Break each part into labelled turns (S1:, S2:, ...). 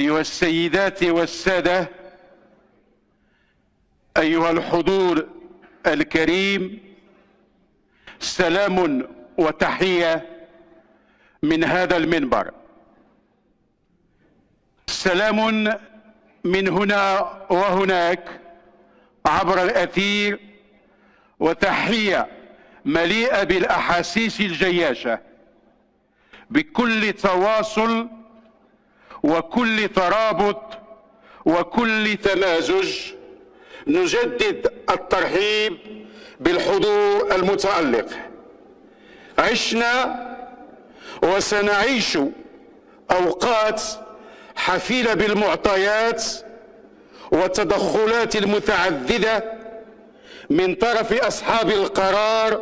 S1: أيها السيدات والسادة، أيها الحضور الكريم، سلام وتحية من هذا المنبر. سلام من هنا وهناك عبر الأثير، وتحية مليئة بالأحاسيس الجياشة بكل تواصل وكل ترابط وكل تمازج. نجدد الترحيب بالحضور المتألق. عشنا وسنعيش أوقات حفيلة بالمعطيات والتدخلات المتعددة من طرف أصحاب القرار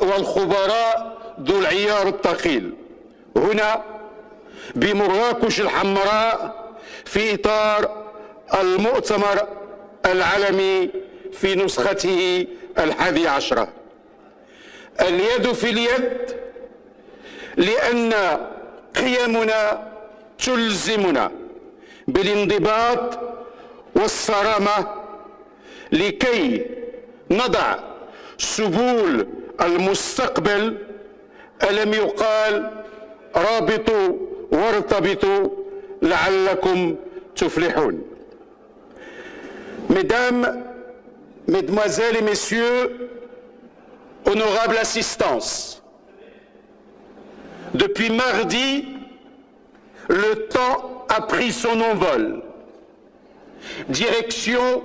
S1: والخبراء ذو العيار الثقيل هنا بمراكش الحمراء في إطار المؤتمر العالمي في نسخته 11. اليد في اليد، لأن قيمنا تلزمنا بالانضباط والصرامة لكي نضع سبول المستقبل. ألم يقال رابطوا وارتبطوا لعلكم تفلحون. Mesdames, Mesdemoiselles et Messieurs, honorable assistance, depuis mardi, le temps a pris son envol. Direction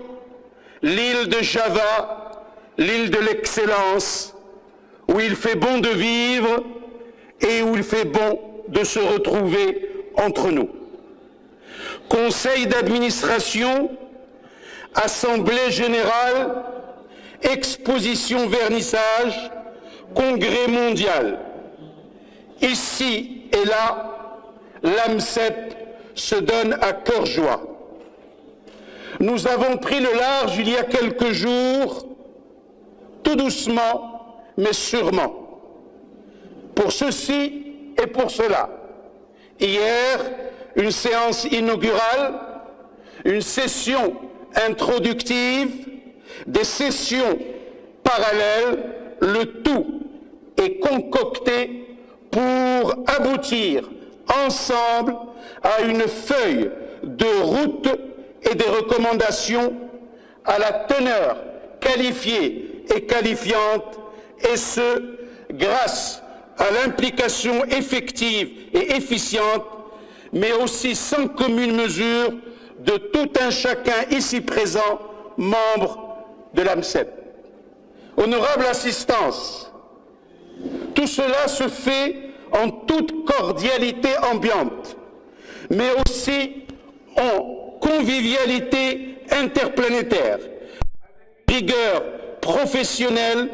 S1: l'île de Java, l'île de l'excellence, où il fait bon de vivre et où il fait bon de se retrouver entre nous. Conseil d'administration, assemblée générale, exposition vernissage, congrès mondial. Ici et là, l'AMCEP se donne à cœur joie. Nous avons pris le large il y a quelques jours, tout doucement mais sûrement, pour ceci et pour cela. Hier, une séance inaugurale, une session introductive, des sessions parallèles, le tout est concocté pour aboutir ensemble à une feuille de route et des recommandations à la teneur qualifiée et qualifiante, et ce, grâce à l'implication effective et efficiente, mais aussi sans commune mesure, de tout un chacun ici présent, membre de l'AMCEP. Honorable assistance, tout cela se fait en toute cordialité ambiante, mais aussi en convivialité interplanétaire, rigueur professionnelle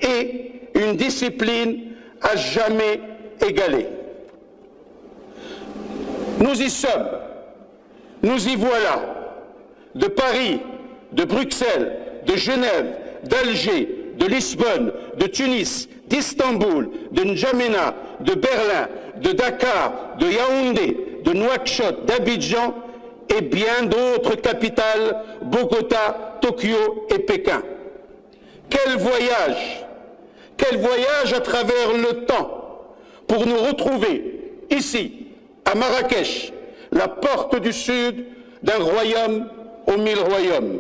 S1: et une discipline à jamais égalée. Nous y sommes, nous y voilà, de Paris, de Bruxelles, de Genève, d'Alger, de Lisbonne, de Tunis, d'Istanbul, de N'Djamena, de Berlin, de Dakar, de Yaoundé, de Nouakchott, d'Abidjan et bien d'autres capitales, Bogota, Tokyo et Pékin. Quel voyage à travers le temps pour nous retrouver ici, à Marrakech, la porte du sud d'un royaume aux 1000 royaumes.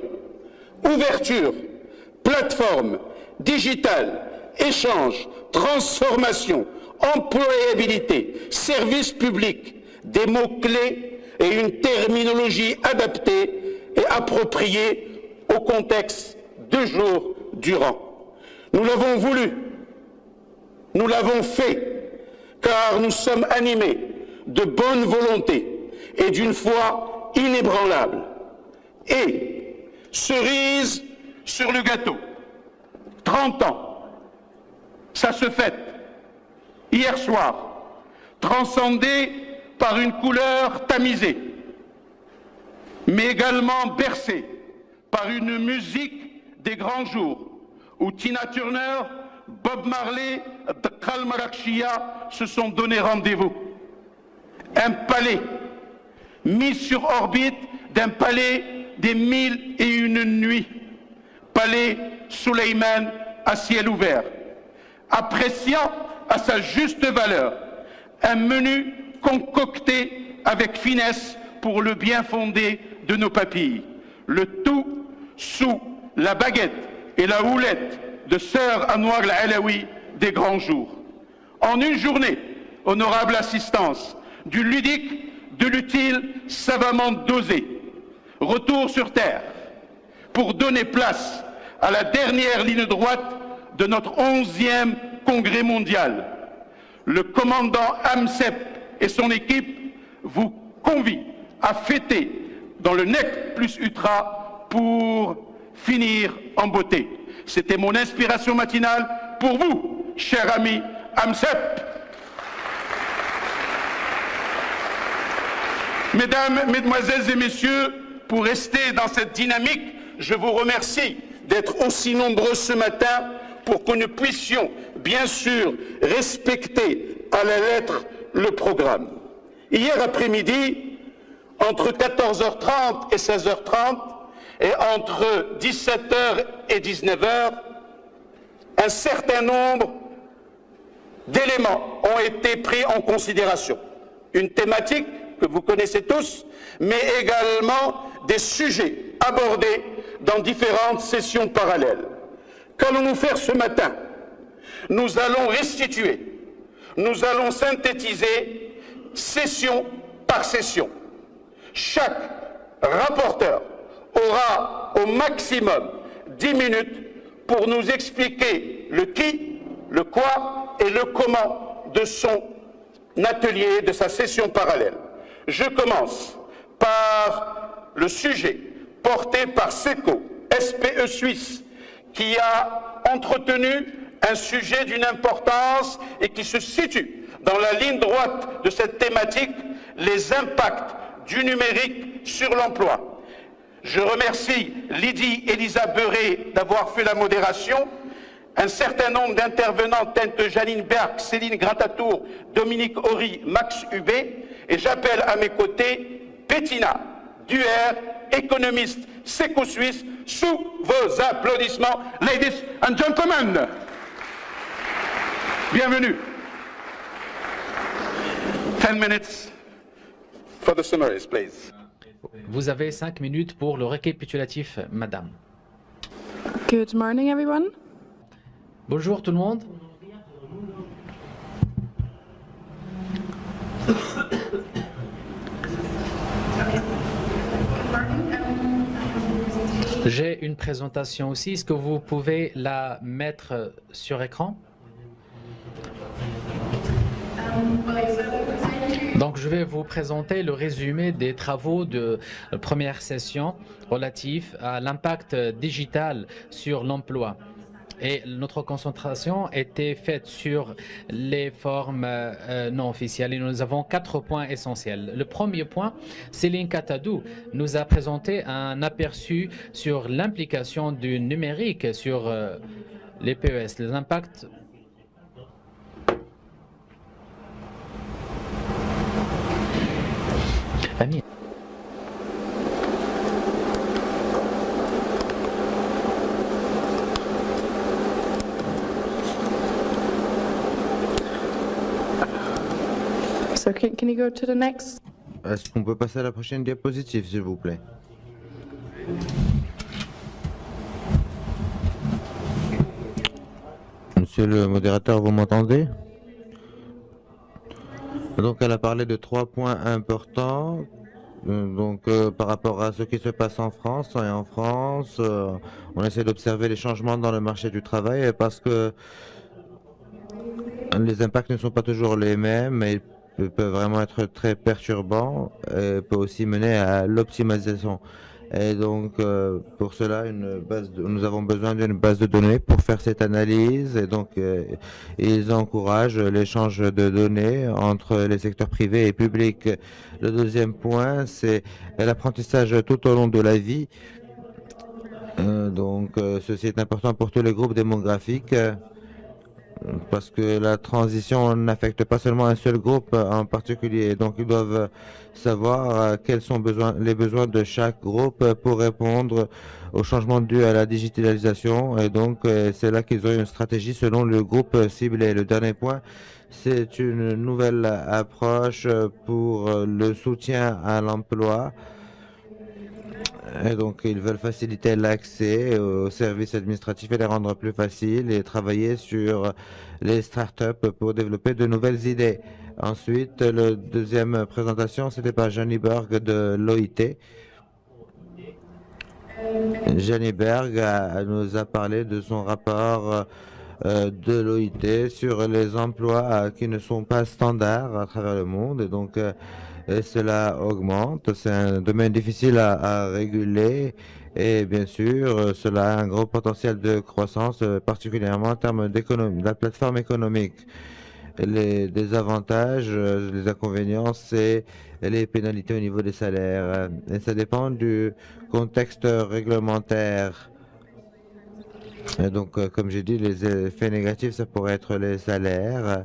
S1: Ouverture, plateforme, digitale, échange, transformation, employabilité, service public, des mots-clés et une terminologie adaptée et appropriée au contexte 2 jours durant. Nous l'avons voulu, nous l'avons fait, car nous sommes animés de bonne volonté et d'une foi inébranlable. Et, cerise sur le gâteau, 30 ans, ça se fête. Hier soir, transcendé par une couleur tamisée, mais également bercé par une musique des grands jours, où Tina Turner, Bob Marley, Khalmarakhshia se sont donné rendez-vous. Un palais mise sur orbite d'un palais des 1001 nuits, palais Suleiman à ciel ouvert, appréciant à sa juste valeur un menu concocté avec finesse pour le bien fondé de nos papilles, le tout sous la baguette et la houlette de sœur Anouar al-Alaoui des grands jours. En une journée, honorable assistance, du ludique, de l'utile savamment dosé, retour sur terre pour donner place à la dernière ligne droite de notre 11e congrès mondial. Le commandant Amsep et son équipe vous convient à fêter dans le NEC plus Ultra pour finir en beauté. C'était mon inspiration matinale pour vous, cher ami Amsep. Mesdames, Mesdemoiselles et Messieurs, pour rester dans cette dynamique, je vous remercie d'être aussi nombreux ce matin pour que nous puissions, bien sûr, respecter à la lettre le programme. Hier après-midi, entre 14h30 et 16h30, et entre 17h et 19h, un certain nombre d'éléments ont été pris en considération. Une thématique que vous connaissez tous, mais également des sujets abordés dans différentes sessions parallèles. Qu'allons-nous faire ce matin? Nous allons restituer, nous allons synthétiser session par session. Chaque rapporteur aura au maximum 10 minutes pour nous expliquer le qui, le quoi et le comment de son atelier, de sa session parallèle. Je commence par le sujet porté par SECO, SPE Suisse, qui a entretenu un sujet d'une importance et qui se situe dans la ligne droite de cette thématique, les impacts du numérique sur l'emploi. Je remercie Lydie Elisa Beuré d'avoir fait la modération. Un certain nombre d'intervenants tels que Janine Berck, Céline Gratatour, Dominique Horry, Max Hubé, et j'appelle à mes côtés Bettina Duer, économiste séco-suisse, sous vos applaudissements. Ladies and gentlemen, bienvenue. 10 minutes for the summaries, please.
S2: Vous avez 5 minutes pour le récapitulatif, madame.
S3: Good morning, everyone.
S2: Bonjour tout le monde. J'ai une présentation aussi. Est-ce que vous pouvez la mettre sur écran? Donc, je vais vous présenter le résumé des travaux de la première session relatif à l'impact digital sur l'emploi. Et notre concentration était faite sur les formes non officielles. Et nous avons 4 points essentiels. Le premier point, Céline Katadou nous a présenté un aperçu sur l'implication du numérique sur les PES, les impacts. Ami.
S3: So can you go to the next?
S4: Est-ce qu'on peut passer à la prochaine diapositive, s'il vous plaît? Monsieur le modérateur, vous m'entendez? Donc, elle a parlé de 3 points importants. Par rapport à ce qui se passe en France, et en France, on essaie d'observer les changements dans le marché du travail parce que les impacts ne sont pas toujours les mêmes, mais ils peuvent vraiment être très perturbants et peuvent aussi mener à l'optimisation. Et donc, pour cela, nous avons besoin d'une base de données pour faire cette analyse. Et donc, ils encouragent l'échange de données entre les secteurs privés et publics. Le deuxième point, c'est l'apprentissage tout au long de la vie. Ceci est important pour tous les groupes démographiques. parce que la transition n'affecte pas seulement un seul groupe en particulier. Donc, ils doivent savoir quels sont les besoins de chaque groupe pour répondre aux changements dus à la digitalisation. Et donc, c'est là qu'ils ont une stratégie selon le groupe ciblé. Le dernier point, c'est une nouvelle approche pour le soutien à l'emploi. Et donc, ils veulent faciliter l'accès aux services administratifs et les rendre plus faciles et travailler sur les startups pour développer de nouvelles idées. Ensuite, la deuxième présentation, c'était par Jenny Berg de l'OIT. Jenny Berg nous a parlé de son rapport de l'OIT sur les emplois qui ne sont pas standards à travers le monde. Et donc, et cela augmente. C'est un domaine difficile à réguler et bien sûr, cela a un gros potentiel de croissance, particulièrement en termes d'économie, de la plateforme économique. Les désavantages, les inconvénients, c'est les pénalités au niveau des salaires. Et ça dépend du contexte réglementaire. Et donc, comme j'ai dit, les effets négatifs, ça pourrait être les salaires.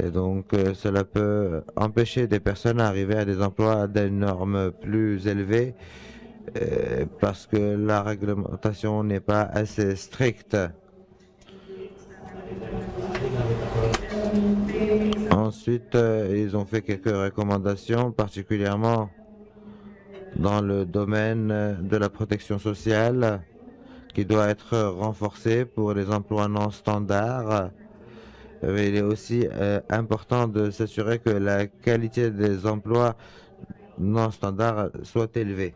S4: Et donc, cela peut empêcher des personnes à arriver à des emplois à des normes plus élevées parce que la réglementation n'est pas assez stricte. Ensuite, ils ont fait quelques recommandations, particulièrement dans le domaine de la protection sociale, qui doit être renforcée pour les emplois non standards. Il est aussi important de s'assurer que la qualité des emplois non standards soit élevée.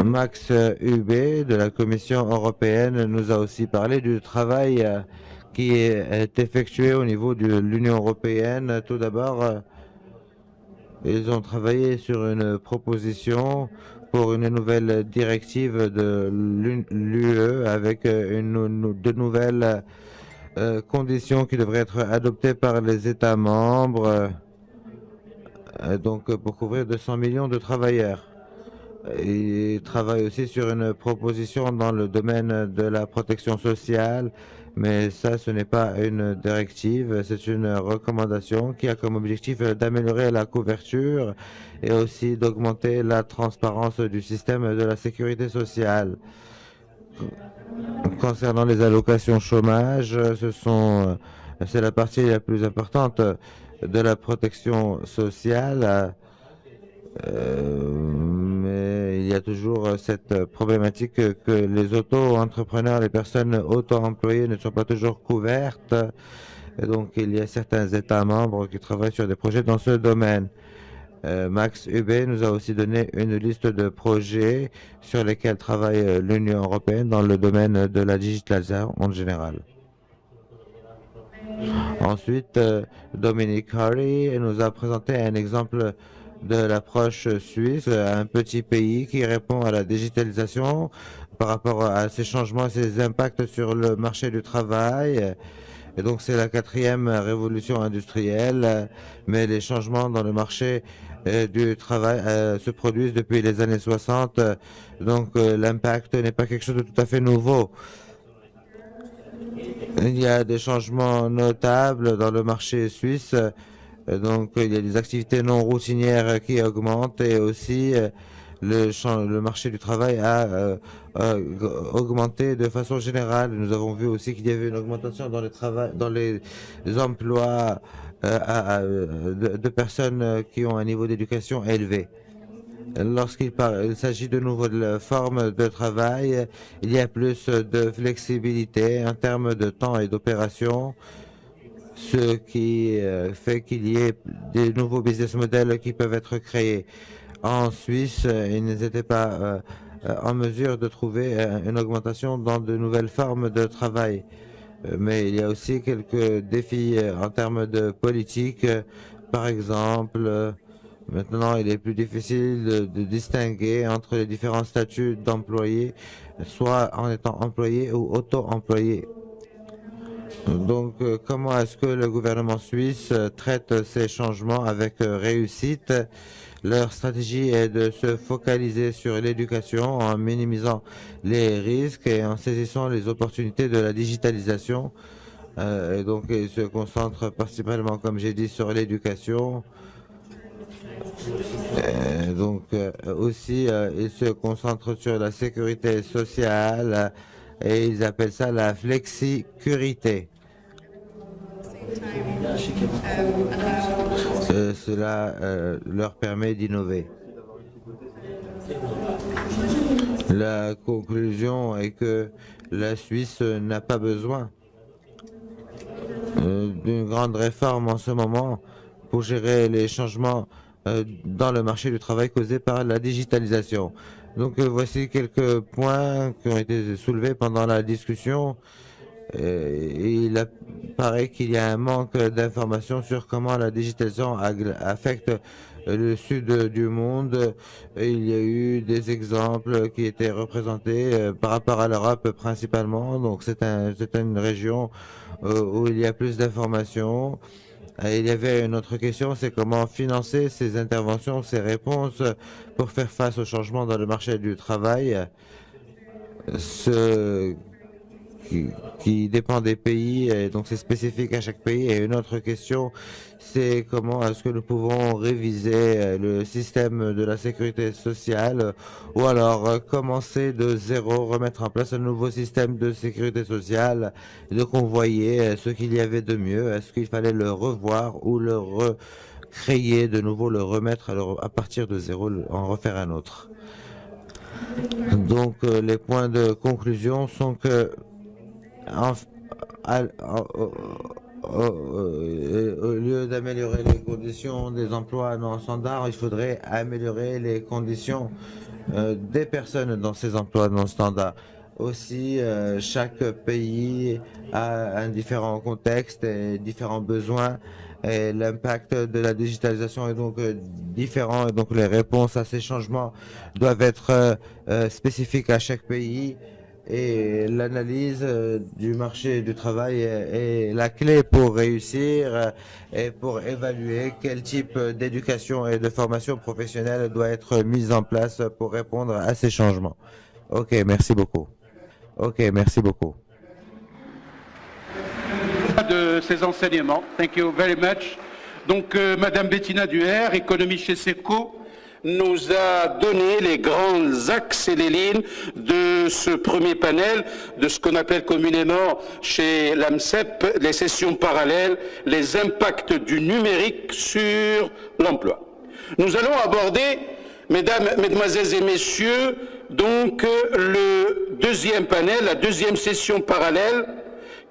S4: Max Hubé de la Commission européenne nous a aussi parlé du travail qui est effectué au niveau de l'Union européenne. Tout d'abord, ils ont travaillé sur une proposition pour une nouvelle directive de l'UE avec de nouvelles conditions qui devraient être adoptées par les États membres, donc pour couvrir 200 millions de travailleurs. Ils travaillent aussi sur une proposition dans le domaine de la protection sociale, mais ça, ce n'est pas une directive, c'est une recommandation qui a comme objectif d'améliorer la couverture et aussi d'augmenter la transparence du système de la sécurité sociale. Concernant les allocations chômage, c'est la partie la plus importante de la protection sociale. Mais il y a toujours cette problématique que les auto-entrepreneurs, les personnes auto-employées ne sont pas toujours couvertes. Et donc, il y a certains États membres qui travaillent sur des projets dans ce domaine. Max Hubé nous a aussi donné une liste de projets sur lesquels travaille l'Union européenne dans le domaine de la digitalisation en général. Ensuite, Dominic Harry nous a présenté un exemple de l'approche suisse, un petit pays qui répond à la digitalisation par rapport à ces changements, ces impacts sur le marché du travail. Et donc, c'est la 4e révolution industrielle, mais les changements dans le marché du travail se produisent depuis les années 60. Donc, l'impact n'est pas quelque chose de tout à fait nouveau. Il y a des changements notables dans le marché suisse. Donc, il y a des activités non routinières qui augmentent et aussi le marché du travail a augmenté de façon générale. Nous avons vu aussi qu'il y avait une augmentation dans les emplois de personnes qui ont un niveau d'éducation élevé. Lorsqu'il s'agit de nouvelles formes de travail, il y a plus de flexibilité en termes de temps et d'opération, ce qui fait qu'il y ait des nouveaux business models qui peuvent être créés. En Suisse, ils n'étaient pas en mesure de trouver une augmentation dans de nouvelles formes de travail. Mais il y a aussi quelques défis en termes de politique. Par exemple, maintenant, il est plus difficile de distinguer entre les différents statuts d'employés, soit en étant employé ou auto-employé. Donc, comment est-ce que le gouvernement suisse traite ces changements avec réussite? Leur stratégie est de se focaliser sur l'éducation en minimisant les risques et en saisissant les opportunités de la digitalisation. Et donc, ils se concentrent principalement, comme j'ai dit, sur l'éducation. Aussi, ils se concentrent sur la sécurité sociale et ils appellent ça la flexicurité. Cela leur permet d'innover. La conclusion est que la Suisse n'a pas besoin d'une grande réforme en ce moment pour gérer les changements dans le marché du travail causés par la digitalisation. Donc voici quelques points qui ont été soulevés pendant la discussion. Il apparaît qu'il y a un manque d'informations sur comment la digitalisation affecte le sud du monde. Il y a eu des exemples qui étaient représentés par rapport à l'Europe principalement. Donc c'est une région où il y a plus d'informations. Il y avait une autre question, c'est comment financer ces interventions, ces réponses pour faire face aux changements dans le marché du travail. Qui dépend des pays, et donc c'est spécifique à chaque pays. Et une autre question, c'est comment est-ce que nous pouvons réviser le système de la sécurité sociale ou alors commencer de zéro, remettre en place un nouveau système de sécurité sociale. Et donc on voyait ce qu'il y avait de mieux. Est-ce qu'il fallait le revoir ou le recréer de nouveau, le remettre à partir de zéro, en refaire un autre. Donc les points de conclusion sont que au lieu d'améliorer les conditions des emplois non standards, il faudrait améliorer les conditions des personnes dans ces emplois non standards. Aussi, chaque pays a un différent contexte et différents besoins. Et l'impact de la digitalisation est donc différent. Et donc les réponses à ces changements doivent être spécifiques à chaque pays. Et l'analyse du marché du travail est la clé pour réussir et pour évaluer quel type d'éducation et de formation professionnelle doit être mise en place pour répondre à ces changements. Ok, merci beaucoup. Ok, merci beaucoup.
S1: De ces enseignements. Thank you very much. Donc, Madame Bettina Duher, économie chez SECO, nous a donné les grands axes et les lignes de ce premier panel, de ce qu'on appelle communément chez l'AMCEP, les sessions parallèles, les impacts du numérique sur l'emploi. Nous allons aborder, mesdemoiselles et messieurs, donc le deuxième panel, la deuxième session parallèle,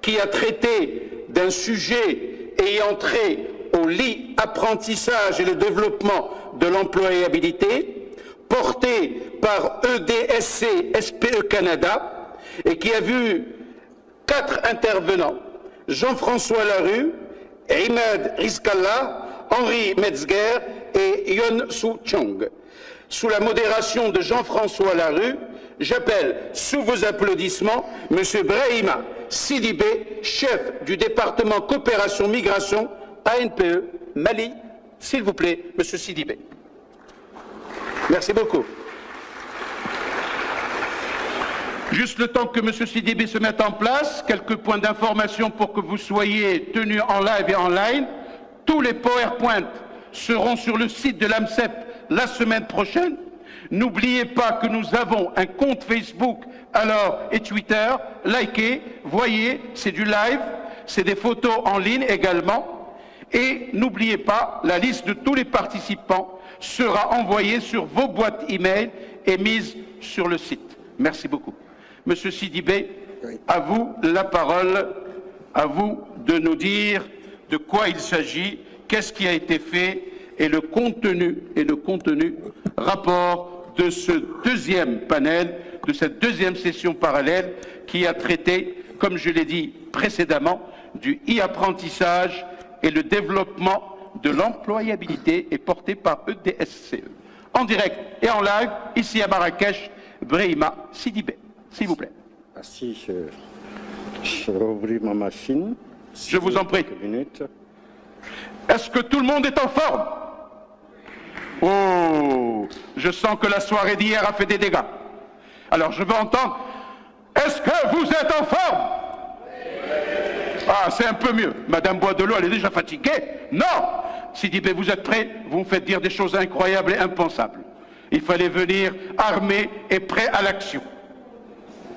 S1: qui a traité d'un sujet ayant trait au l'apprentissage et le développement de l'employabilité, porté par EDSC SPE Canada, et qui a vu 4 intervenants, Jean-François Larue, Imad Rizkallah, Henri Metzger et Yon Soo Chong. Sous la modération de Jean-François Larue, j'appelle, sous vos applaudissements, M. Brahima Sidibé, chef du département coopération-migration ANPE Mali. S'il vous plaît, M. Sidibé. Merci beaucoup. Juste le temps que M. Sidibé se mette en place, quelques points d'information pour que vous soyez tenus en live et en ligne. Tous les PowerPoint seront sur le site de l'AMCEP la semaine prochaine. N'oubliez pas que nous avons un compte Facebook et Twitter. Likez, voyez, c'est du live, c'est des photos en ligne également. Et n'oubliez pas, la liste de tous les participants sera envoyée sur vos boîtes email et mise sur le site. Merci beaucoup. Monsieur Sidibé, à vous la parole, à vous de nous dire de quoi il s'agit, qu'est-ce qui a été fait et le contenu rapport de ce deuxième panel, de cette deuxième session parallèle qui a traité, comme je l'ai dit précédemment, du e-apprentissage et le développement de l'employabilité est porté par EDSCE. En direct et en live, ici à Marrakech, Brahima Sidibé, s'il vous plaît.
S5: Merci, je vais ouvrir ma machine.
S1: Je vous en prie. Est-ce que tout le monde est en forme? Oh, je sens que la soirée d'hier a fait des dégâts. Alors je veux entendre, est-ce que vous êtes en forme? Ah, c'est un peu mieux. Madame Boisdelot, elle est déjà fatiguée. Non! Sidibé, vous êtes prêts? Vous me faites dire des choses incroyables et impensables. Il fallait venir armé et prêt à l'action.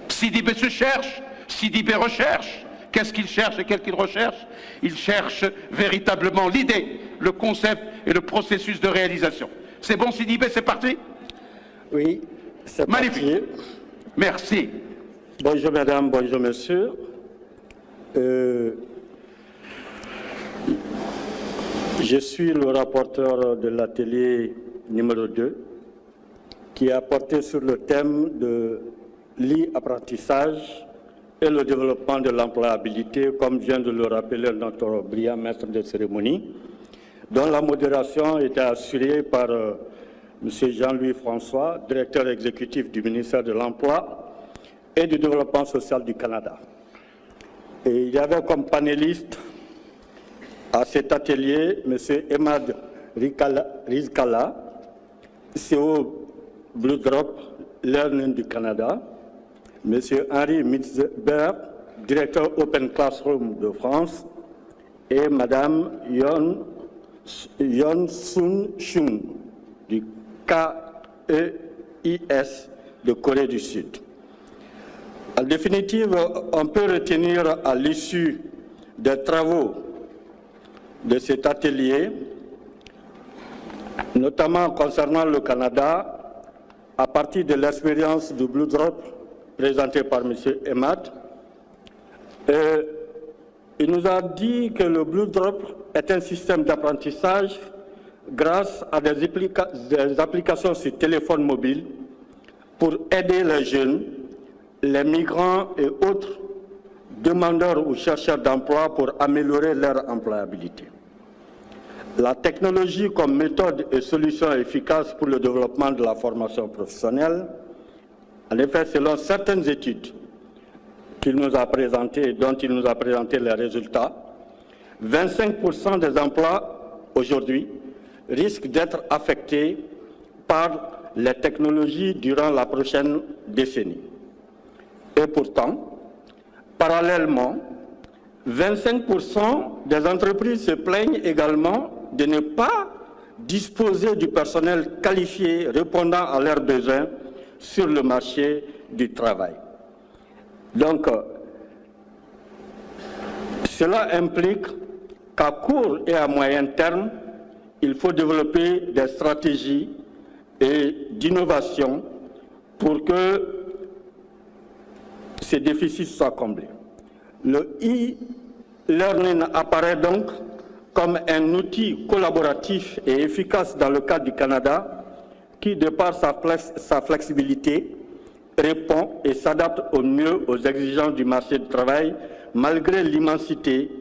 S1: Sidibé se cherche, Sidibé recherche. Qu'est-ce qu'il cherche et qu'est-ce qu'il recherche? Il cherche véritablement l'idée, le concept et le processus de réalisation. C'est bon, Sidibé, c'est parti?
S5: Oui, c'est
S1: Magnifique.
S5: parti.
S1: Merci.
S5: Bonjour mesdames, bonjour messieurs. Je suis le rapporteur de l'atelier numéro 2 qui a porté sur le thème de l'e-apprentissage et le développement de l'employabilité, comme vient de le rappeler notre brillant maître de cérémonie, dont la modération était assurée par M. Jean-Louis François, directeur exécutif du ministère de l'Emploi et du Développement social du Canada. Et il y avait comme panéliste à cet atelier M. Emad Rizkala, CEO Blue Drop Learning du Canada, M. Henri Mitzberg, directeur Open Classroom de France, et Mme Yeon Sun Chung du KEIS de Corée du Sud. En définitive, on peut retenir à l'issue des travaux de cet atelier, notamment concernant le Canada, à partir de l'expérience du Blue Drop présentée par M. Emad, il nous a dit que le Blue Drop est un système d'apprentissage grâce à des applications sur téléphone mobile pour aider les jeunes, les migrants et autres demandeurs ou chercheurs d'emploi pour améliorer leur employabilité. La technologie comme méthode et solution efficace pour le développement de la formation professionnelle, en effet, selon certaines études qu'il nous a présentées, dont il nous a présenté les résultats, 25% des emplois aujourd'hui risquent d'être affectés par les technologies durant la prochaine décennie. Et pourtant, parallèlement, 25% des entreprises se plaignent également de ne pas disposer du personnel qualifié répondant à leurs besoins sur le marché du travail. Donc, cela implique qu'à court et à moyen terme, il faut développer des stratégies et d'innovation pour que ces déficits soient comblés. Le e-learning apparaît donc comme un outil collaboratif et efficace dans le cadre du Canada qui, de par sa flexibilité, répond et s'adapte au mieux aux exigences du marché du travail malgré l'immensité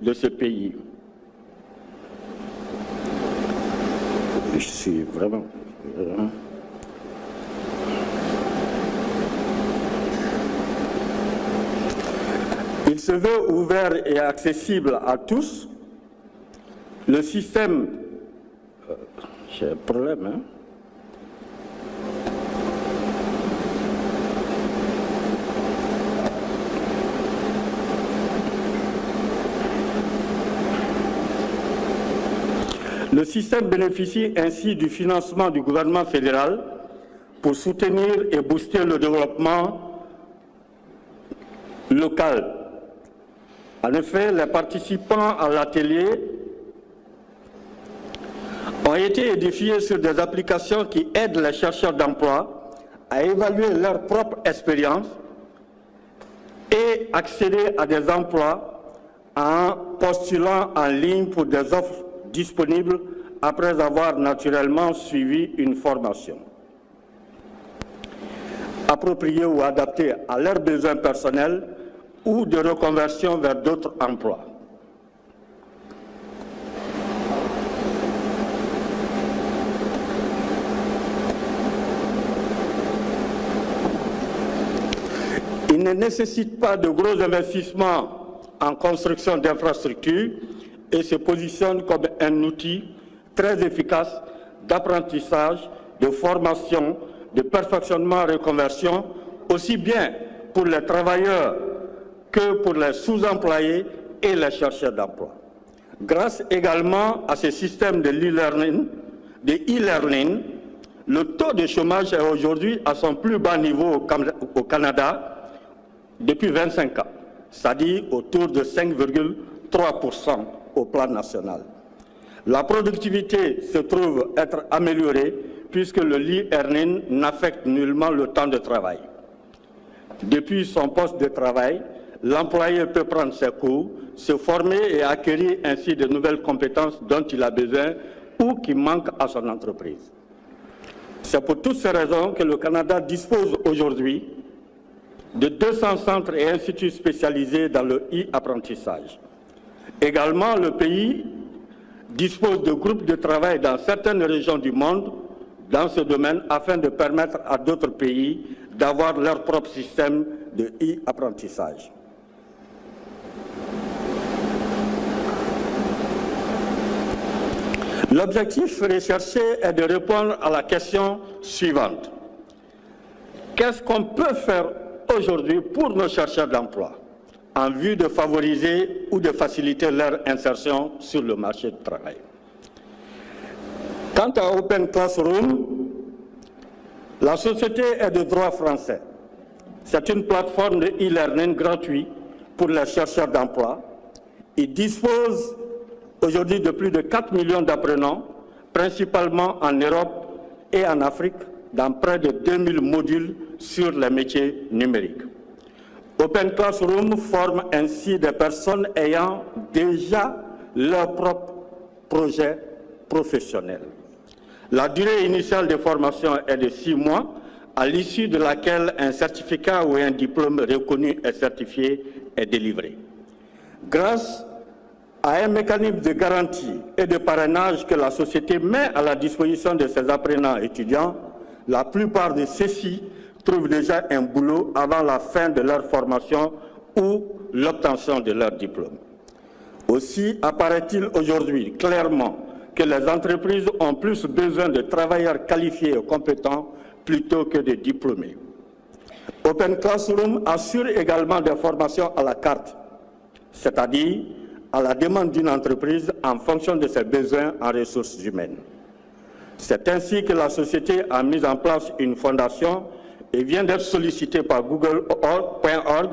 S5: de ce pays. Je suis vraiment... Il se veut ouvert et accessible à tous. Le système... J'ai un problème, hein? Le système bénéficie ainsi du financement du gouvernement fédéral pour soutenir et booster le développement local. En effet, les participants à l'atelier ont été édifiés sur des applications qui aident les chercheurs d'emploi à évaluer leur propre expérience et accéder à des emplois en postulant en ligne pour des offres disponibles après avoir naturellement suivi une formation appropriée ou adaptée à leurs besoins personnels ou de reconversion vers d'autres emplois. Il ne nécessite pas de gros investissements en construction d'infrastructures et se positionne comme un outil très efficace d'apprentissage, de formation, de perfectionnement, reconversion, aussi bien pour les travailleurs que pour les sous-employés et les chercheurs d'emploi. Grâce également à ce système de e-learning, le taux de chômage est aujourd'hui à son plus bas niveau au Canada depuis 25 ans, c'est-à-dire autour de 5,3% au plan national. La productivité se trouve être améliorée puisque le e-learning n'affecte nullement le temps de travail. Depuis son poste de travail, l'employé peut prendre ses cours, se former et acquérir ainsi de nouvelles compétences dont il a besoin ou qui manquent à son entreprise. C'est pour toutes ces raisons que le Canada dispose aujourd'hui de 200 centres et instituts spécialisés dans le e-apprentissage. Également, le pays dispose de groupes de travail dans certaines régions du monde dans ce domaine afin de permettre à d'autres pays d'avoir leur propre système de e-apprentissage. L'objectif recherché est de répondre à la question suivante. Qu'est-ce qu'on peut faire aujourd'hui pour nos chercheurs d'emploi en vue de favoriser ou de faciliter leur insertion sur le marché du travail? Quant à Open Classroom, la société est de droit français. C'est une plateforme de e-learning gratuit pour les chercheurs d'emploi. Il dispose aujourd'hui de plus de 4 millions d'apprenants, principalement en Europe et en Afrique, dans près de 2000 modules sur les métiers numériques. Open Classroom forme ainsi des personnes ayant déjà leur propre projet professionnel. La durée initiale de formation est de 6 mois, à l'issue de laquelle un certificat ou un diplôme reconnu et certifié est délivré. Grâce à un mécanisme de garantie et de parrainage que la société met à la disposition de ses apprenants étudiants, la plupart de ceux-ci trouvent déjà un boulot avant la fin de leur formation ou l'obtention de leur diplôme. Aussi apparaît-il aujourd'hui clairement que les entreprises ont plus besoin de travailleurs qualifiés et compétents plutôt que de diplômés. Open Classroom assure également des formations à la carte, c'est-à-dire à la demande d'une entreprise en fonction de ses besoins en ressources humaines. C'est ainsi que la société a mis en place une fondation et vient d'être sollicitée par Google.org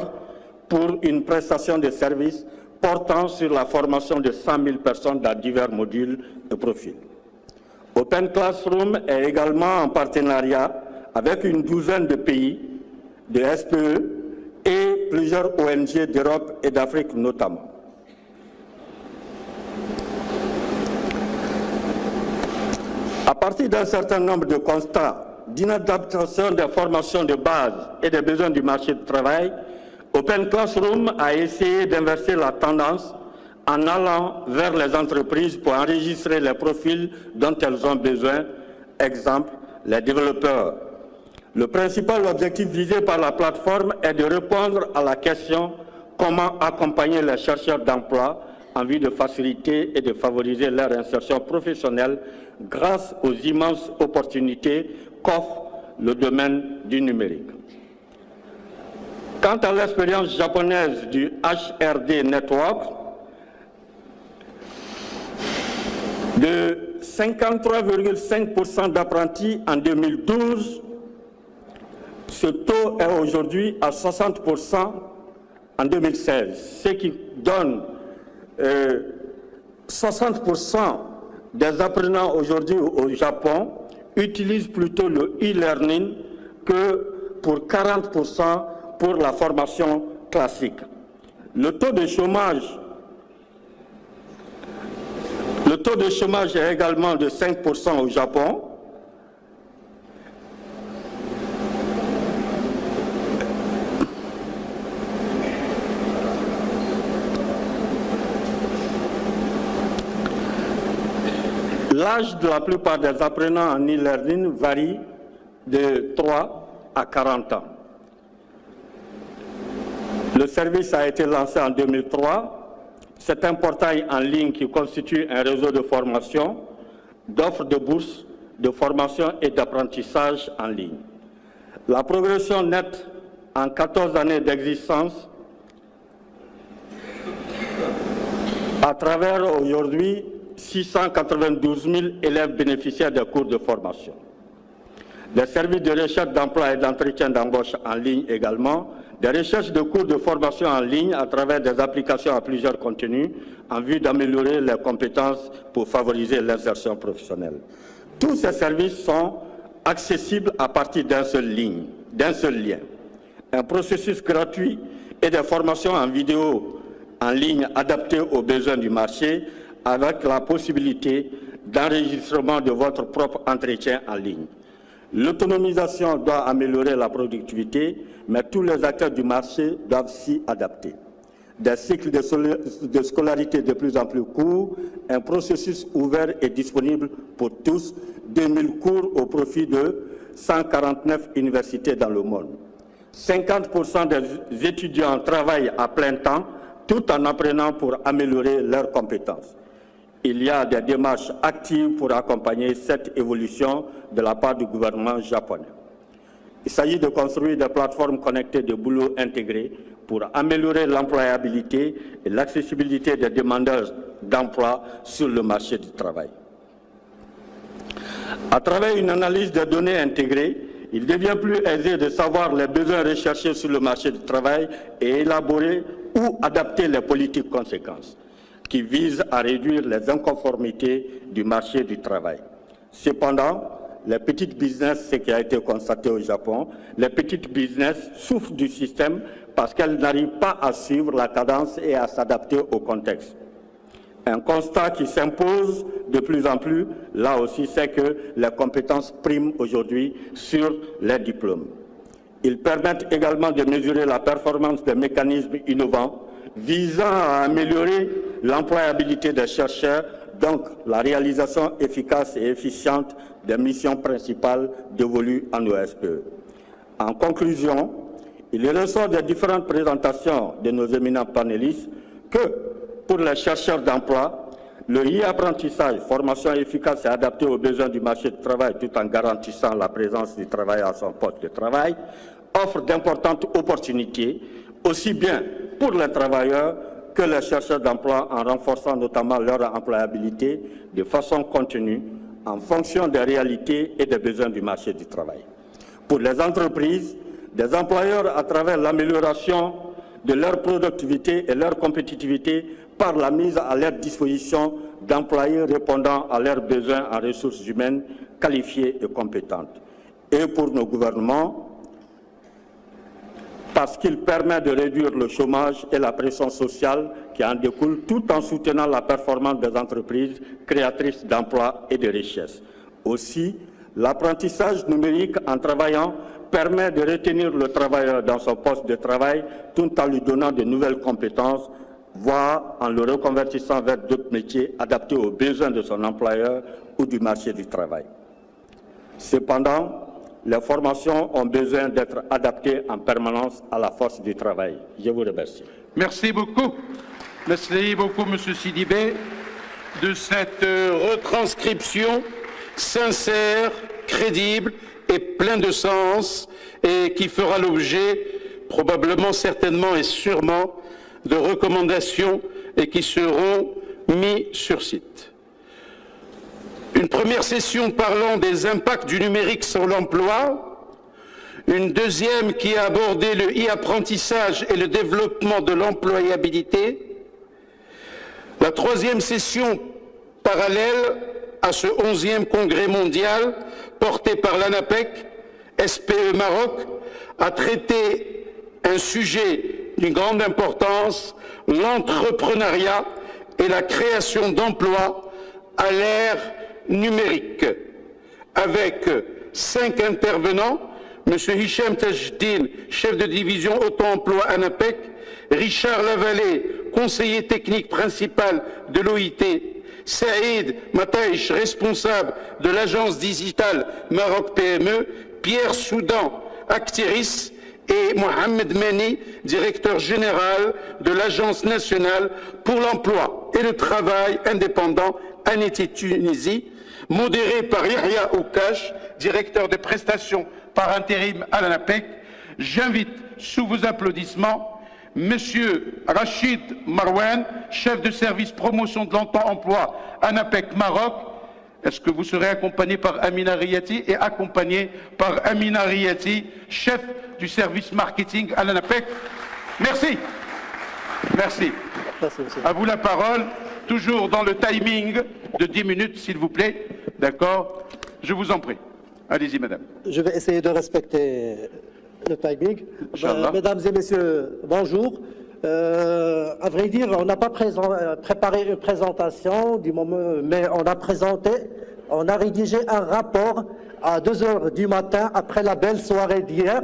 S5: pour une prestation de services portant sur la formation de 100 000 personnes dans divers modules et profils. Open Classroom est également en partenariat avec une douzaine de pays, de SPE et plusieurs ONG d'Europe et d'Afrique notamment. À partir d'un certain nombre de constats d'inadaptation des formations de base et des besoins du marché du travail, Open Classroom a essayé d'inverser la tendance en allant vers les entreprises pour enregistrer les profils dont elles ont besoin, exemple les développeurs. Le principal objectif visé par la plateforme est de répondre à la question comment accompagner les chercheurs d'emploi en vue de faciliter et de favoriser leur insertion professionnelle grâce aux immenses opportunités qu'offre le domaine du numérique. Quant à l'expérience japonaise du HRD Network, de 53,5% d'apprentis en 2012, ce taux est aujourd'hui à 60% en 2016, ce qui donne 60% des apprenants aujourd'hui au Japon utilisent plutôt le e-learning que pour 40% pour la formation classique. Le taux de chômage est également de 5% au Japon. L'âge de la plupart des apprenants en e-learning varie de 3 à 40 ans. Le service a été lancé en 2003. C'est un portail en ligne qui constitue un réseau de formation, d'offres de bourses de formation et d'apprentissage en ligne. La progression nette en 14 années d'existence à travers aujourd'hui 692 000 élèves bénéficiaires des cours de formation. Des services de recherche d'emploi et d'entretien d'embauche en ligne également, des recherches de cours de formation en ligne à travers des applications à plusieurs contenus en vue d'améliorer les compétences pour favoriser l'insertion professionnelle. Tous ces services sont accessibles à partir d'un seul lien. Un processus gratuit et des formations en vidéo en ligne adaptées aux besoins du marché avec la possibilité d'enregistrement de votre propre entretien en ligne. L'autonomisation doit améliorer la productivité, mais tous les acteurs du marché doivent s'y adapter. Des cycles de scolarité de plus en plus courts, un processus ouvert et disponible pour tous, 2000 cours au profit de 149 universités dans le monde. 50% des étudiants travaillent à plein temps tout en apprenant pour améliorer leurs compétences. Il y a des démarches actives pour accompagner cette évolution de la part du gouvernement japonais. Il s'agit de construire des plateformes connectées de boulot intégrées pour améliorer l'employabilité et l'accessibilité des demandeurs d'emploi sur le marché du travail. À travers une analyse des données intégrées, il devient plus aisé de savoir les besoins recherchés sur le marché du travail et élaborer ou adapter les politiques conséquentes qui visent à réduire les inconformités du marché du travail. Cependant, les petites business, ce qui a été constaté au Japon, les petites business souffrent du système parce qu'elles n'arrivent pas à suivre la cadence et à s'adapter au contexte. Un constat qui s'impose de plus en plus, là aussi, c'est que les compétences priment aujourd'hui sur les diplômes. Ils permettent également de mesurer la performance des mécanismes innovants visant à améliorer l'employabilité des chercheurs, donc la réalisation efficace et efficiente des missions principales dévolues en OSPE. En conclusion, il ressort des différentes présentations de nos éminents panélistes que, pour les chercheurs d'emploi, le e-apprentissage, formation efficace et adaptée aux besoins du marché du travail tout en garantissant la présence du travailleur à son poste de travail, offre d'importantes opportunités, aussi bien pour les travailleurs que les chercheurs d'emploi en renforçant notamment leur employabilité de façon continue en fonction des réalités et des besoins du marché du travail. Pour les entreprises, des employeurs à travers l'amélioration de leur productivité et leur compétitivité par la mise à leur disposition d'employés répondant à leurs besoins en ressources humaines qualifiées et compétentes. Et pour nos gouvernements, parce qu'il permet de réduire le chômage et la pression sociale qui en découle tout en soutenant la performance des entreprises créatrices d'emplois et de richesses. Aussi, l'apprentissage numérique en travaillant permet de retenir le travailleur dans son poste de travail tout en lui donnant de nouvelles compétences, voire en le reconvertissant vers d'autres métiers adaptés aux besoins de son employeur ou du marché du travail. Cependant, les formations ont besoin d'être adaptées en permanence à la force du travail. Je vous remercie.
S1: Merci beaucoup, M. Sidibé, de cette retranscription sincère, crédible et pleine de sens, et qui fera l'objet, probablement, certainement et sûrement, de recommandations et qui seront mis sur site. Une première session parlant des impacts du numérique sur l'emploi, une deuxième qui a abordé le e-apprentissage et le développement de l'employabilité, la troisième session parallèle à ce 11e congrès mondial porté par l'ANAPEC, SPE Maroc, a traité un sujet d'une grande importance, l'entrepreneuriat et la création d'emplois à l'ère numérique, avec 5 intervenants, M. Hicham Tajdine, chef de division auto-emploi ANAPEC, Richard Lavallée, conseiller technique principal de l'OIT, Saïd Mataïch, responsable de l'agence digitale Maroc PME, Pierre Soudan, Actiris, et Mohamed Meni, directeur général de l'Agence nationale pour l'emploi et le travail indépendant, Aniti Tunisie, modéré par Yahya Oukash, directeur des prestations par intérim à l'ANAPEC. J'invite, sous vos applaudissements, Monsieur Rachid Marwan, chef de service promotion de l'emploi ANAPEC Maroc. Est-ce que vous serez accompagné par Amina Riyati et accompagné par Amina Riyati, chef du service marketing à l'ANAPEC? Merci. Merci.
S6: Merci, monsieur.
S1: À vous la parole, toujours dans le timing de 10 minutes, s'il vous plaît. D'accord? Je vous en prie. Allez-y, madame.
S6: Je vais essayer de respecter le timing.
S1: Inch'Allah.
S6: Mesdames et messieurs, bonjour. À vrai dire, on n'a pas préparé une présentation, mais on a rédigé un rapport à 2 heures du matin après la belle soirée d'hier.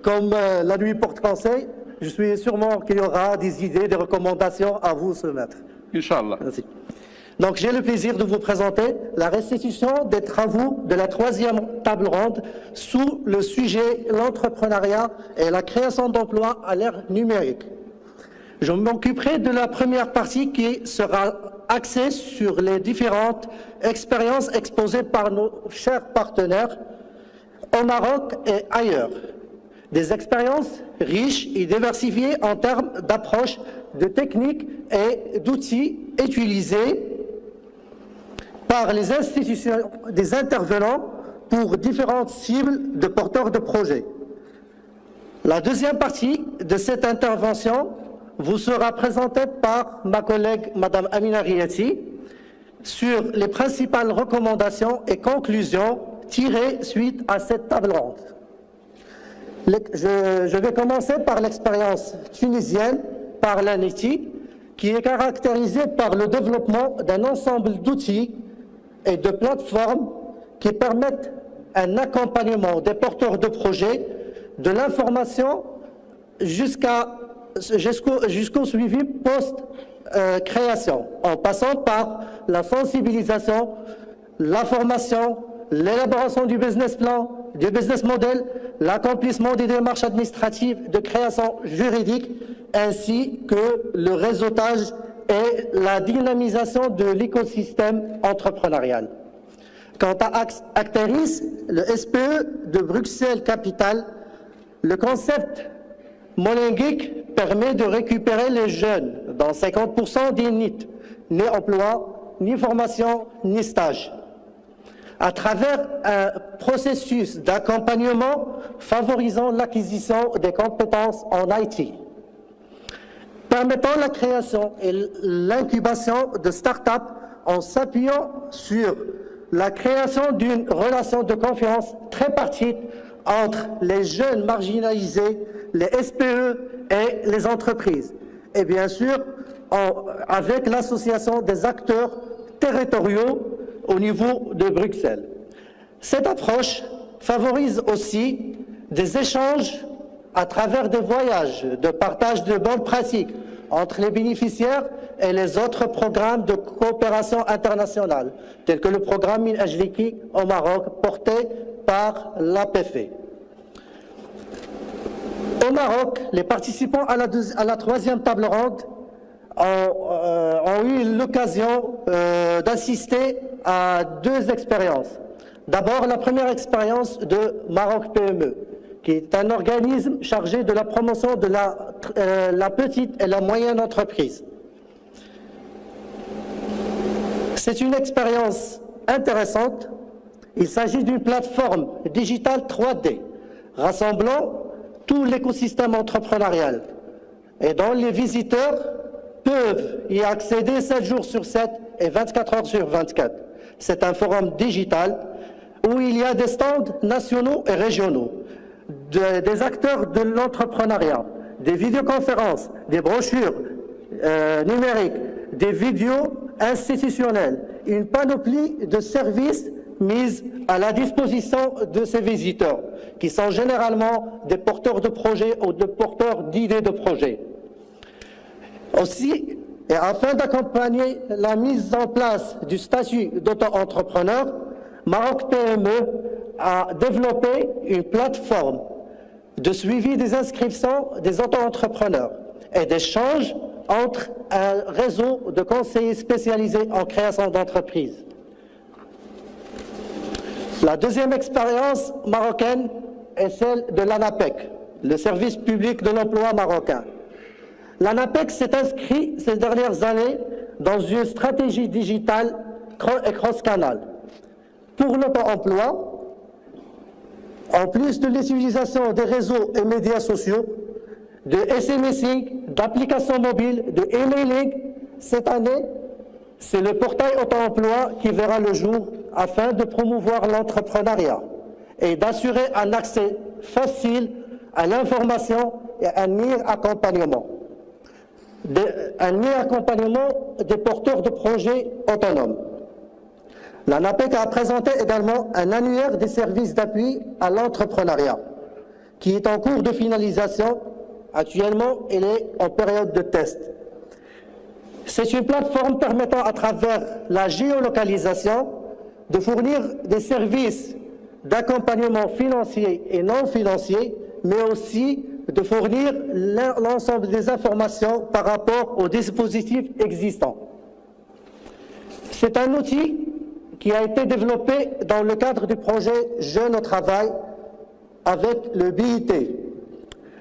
S6: Comme la nuit porte conseil, je suis sûrement qu'il y aura des idées, des recommandations à vous soumettre.
S1: Inch'Allah.
S6: Merci. Donc j'ai le plaisir de vous présenter la restitution des travaux de la 3e table ronde sous le sujet l'entrepreneuriat et la création d'emplois à l'ère numérique. Je m'occuperai de la première partie qui sera axée sur les différentes expériences exposées par nos chers partenaires au Maroc et ailleurs. Des expériences riches et diversifiées en termes d'approche, de techniques et d'outils utilisés par les institutions des intervenants pour différentes cibles de porteurs de projets. La deuxième partie de cette intervention vous sera présentée par ma collègue Madame Amina Riyati sur les principales recommandations et conclusions tirées suite à cette table ronde. Je vais commencer par l'expérience tunisienne par l'ANETI, qui est caractérisée par le développement d'un ensemble d'outils et de plateformes qui permettent un accompagnement des porteurs de projets, de l'information jusqu'au suivi post-création, en passant par la sensibilisation, la formation, l'élaboration du business plan, du business model, l'accomplissement des démarches administratives de création juridique, ainsi que le réseautage et la dynamisation de l'écosystème entrepreneurial. Quant à Acteris, le SPE de Bruxelles Capitale, le concept monégique permet de récupérer les jeunes dans 50% des NIT, ni emploi, ni formation, ni stage, à travers un processus d'accompagnement favorisant l'acquisition des compétences en IT, permettant la création et l'incubation de start-up en s'appuyant sur la création d'une relation de confiance tripartite entre les jeunes marginalisés, les SPE et les entreprises. Et bien sûr, avec l'association des acteurs territoriaux au niveau de Bruxelles. Cette approche favorise aussi des échanges à travers des voyages, de partage de bonnes pratiques entre les bénéficiaires et les autres programmes de coopération internationale, tels que le programme Min Ajliki au Maroc, porté par l'APF. Au Maroc, les participants à la 3e table ronde ont eu l'occasion d'assister à 2 expériences. D'abord, la première expérience de Maroc PME, qui est un organisme chargé de la promotion de la petite et la moyenne entreprise. C'est une expérience intéressante. Il s'agit d'une plateforme digitale 3D, rassemblant tout l'écosystème entrepreneurial et dont les visiteurs peuvent y accéder 7 jours sur 7 et 24 heures sur 24. C'est un forum digital où il y a des stands nationaux et régionaux, des acteurs de l'entrepreneuriat, des vidéoconférences, des brochures numériques, des vidéos institutionnelles, une panoplie de services mis à la disposition de ces visiteurs, qui sont généralement des porteurs de projets ou des porteurs d'idées de projets. Aussi, et afin d'accompagner la mise en place du statut d'auto-entrepreneur, Maroc PME a développé une plateforme de suivi des inscriptions des auto-entrepreneurs et d'échange entre un réseau de conseillers spécialisés en création d'entreprises. La deuxième expérience marocaine est celle de l'ANAPEC, le service public de l'emploi marocain. L'ANAPEC s'est inscrit ces dernières années dans une stratégie digitale et cross-canal. Pour l'auto-emploi, en plus de l'utilisation des réseaux et médias sociaux, de SMS-ing, d'applications mobiles, de emailing, cette année, c'est le portail auto-emploi qui verra le jour afin de promouvoir l'entrepreneuriat et d'assurer un accès facile à l'information et un meilleur accompagnement. Un meilleur accompagnement des porteurs de projets autonomes. L'ANAPEC a présenté également un annuaire des services d'appui à l'entrepreneuriat qui est en cours de finalisation. Actuellement, elle est en période de test. C'est une plateforme permettant à travers la géolocalisation de fournir des services d'accompagnement financier et non financier, mais aussi de fournir l'ensemble des informations par rapport aux dispositifs existants. C'est un outil qui a été développé dans le cadre du projet Jeunes au travail avec le BIT.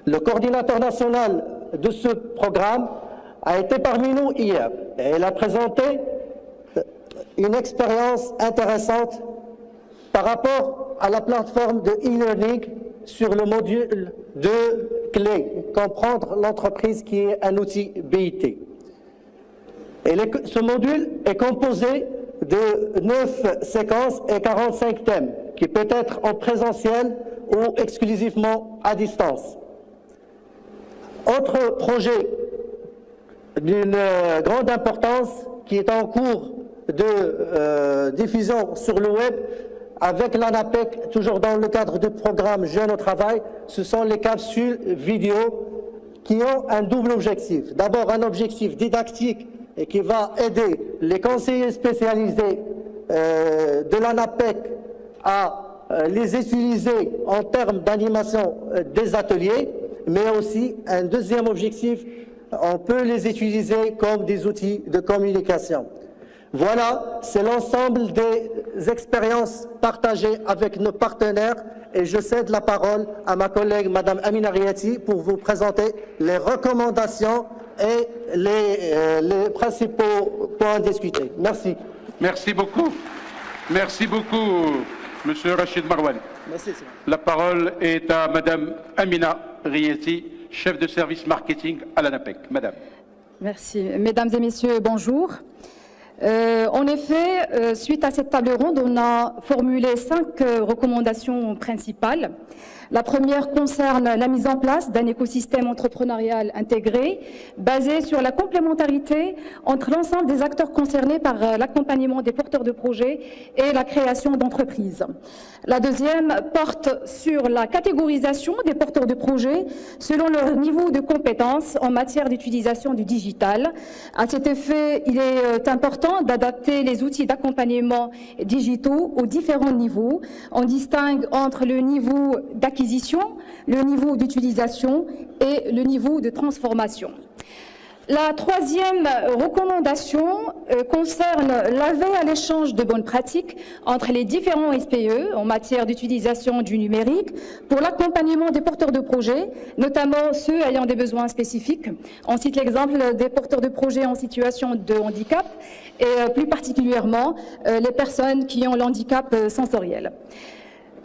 S6: Le coordinateur national de ce programme a été parmi nous hier et il a présenté une expérience intéressante par rapport à la plateforme de e-learning sur le module de clé, comprendre l'entreprise qui est un outil BIT. Et ce module est composé de 9 séquences et 45 thèmes, qui peut être en présentiel ou exclusivement à distance. Autre projet d'une grande importance qui est en cours de diffusion sur le web avec l'ANAPEC, toujours dans le cadre du programme Jeunes au travail, ce sont les capsules vidéo qui ont un double objectif. D'abord un objectif didactique et qui va aider les conseillers spécialisés de l'ANAPEC à les utiliser en termes d'animation des ateliers, mais aussi un deuxième objectif, on peut les utiliser comme des outils de communication. Voilà, c'est l'ensemble des expériences partagées avec nos partenaires et je cède la parole à ma collègue Madame Amina Rieti pour vous présenter les recommandations et les principaux points discutés. Merci.
S1: Merci beaucoup. Merci beaucoup, Monsieur Rachid Marouane.
S6: Merci.
S1: La parole est à Madame Amina Rieti, chef de service marketing à l'ANAPEC. Madame.
S7: Merci. Mesdames et messieurs, bonjour. En effet, suite à cette table ronde, on a formulé 5 recommandations principales. La première concerne la mise en place d'un écosystème entrepreneurial intégré, basé sur la complémentarité entre l'ensemble des acteurs concernés par l'accompagnement des porteurs de projets et la création d'entreprises. La deuxième porte sur la catégorisation des porteurs de projets selon leur niveau de compétence en matière d'utilisation du digital. À cet effet, il est important d'adapter les outils d'accompagnement digitaux aux différents niveaux. On distingue entre le niveau d'acquisition, le niveau d'utilisation et le niveau de transformation. La troisième recommandation concerne l'appel à l'échange de bonnes pratiques entre les différents SPE en matière d'utilisation du numérique pour l'accompagnement des porteurs de projets, notamment ceux ayant des besoins spécifiques. On cite l'exemple des porteurs de projets en situation de handicap et plus particulièrement les personnes qui ont l'handicap sensoriel.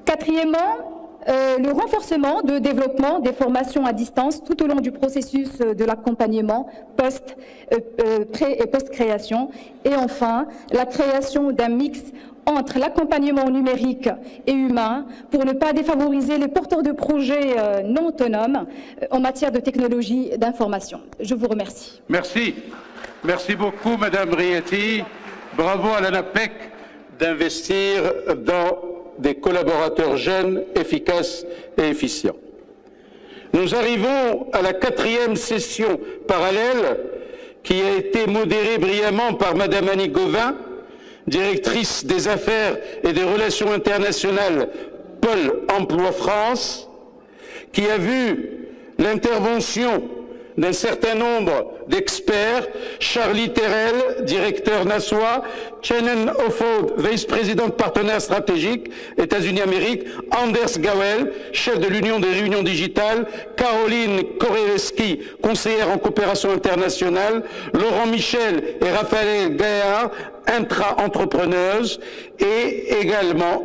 S7: Quatrièmement, le renforcement de développement des formations à distance tout au long du processus de l'accompagnement pré- et post-création. Et enfin, la création d'un mix entre l'accompagnement numérique et humain pour ne pas défavoriser les porteurs de projets non autonomes en matière de technologie d'information. Je vous remercie.
S1: Merci. Merci beaucoup, Madame Rieti. Bravo à l'ANAPEC d'investir dans des collaborateurs jeunes, efficaces et efficients. Nous arrivons à la 4e session parallèle qui a été modérée brillamment par Madame Annie Gauvin, directrice des affaires et des relations internationales Pôle Emploi France, qui a vu l'intervention d'un certain nombre d'experts, Charlie Terrell, directeur NASWA, Shannon Offord, vice-président partenaire stratégique, États-Unis-Amérique, Anders Gawel, chef de l'Union des réunions digitales, Caroline Korelewski, conseillère en coopération internationale, Laurent Michel et Raphaël Gaillard, intra-entrepreneuses, et également,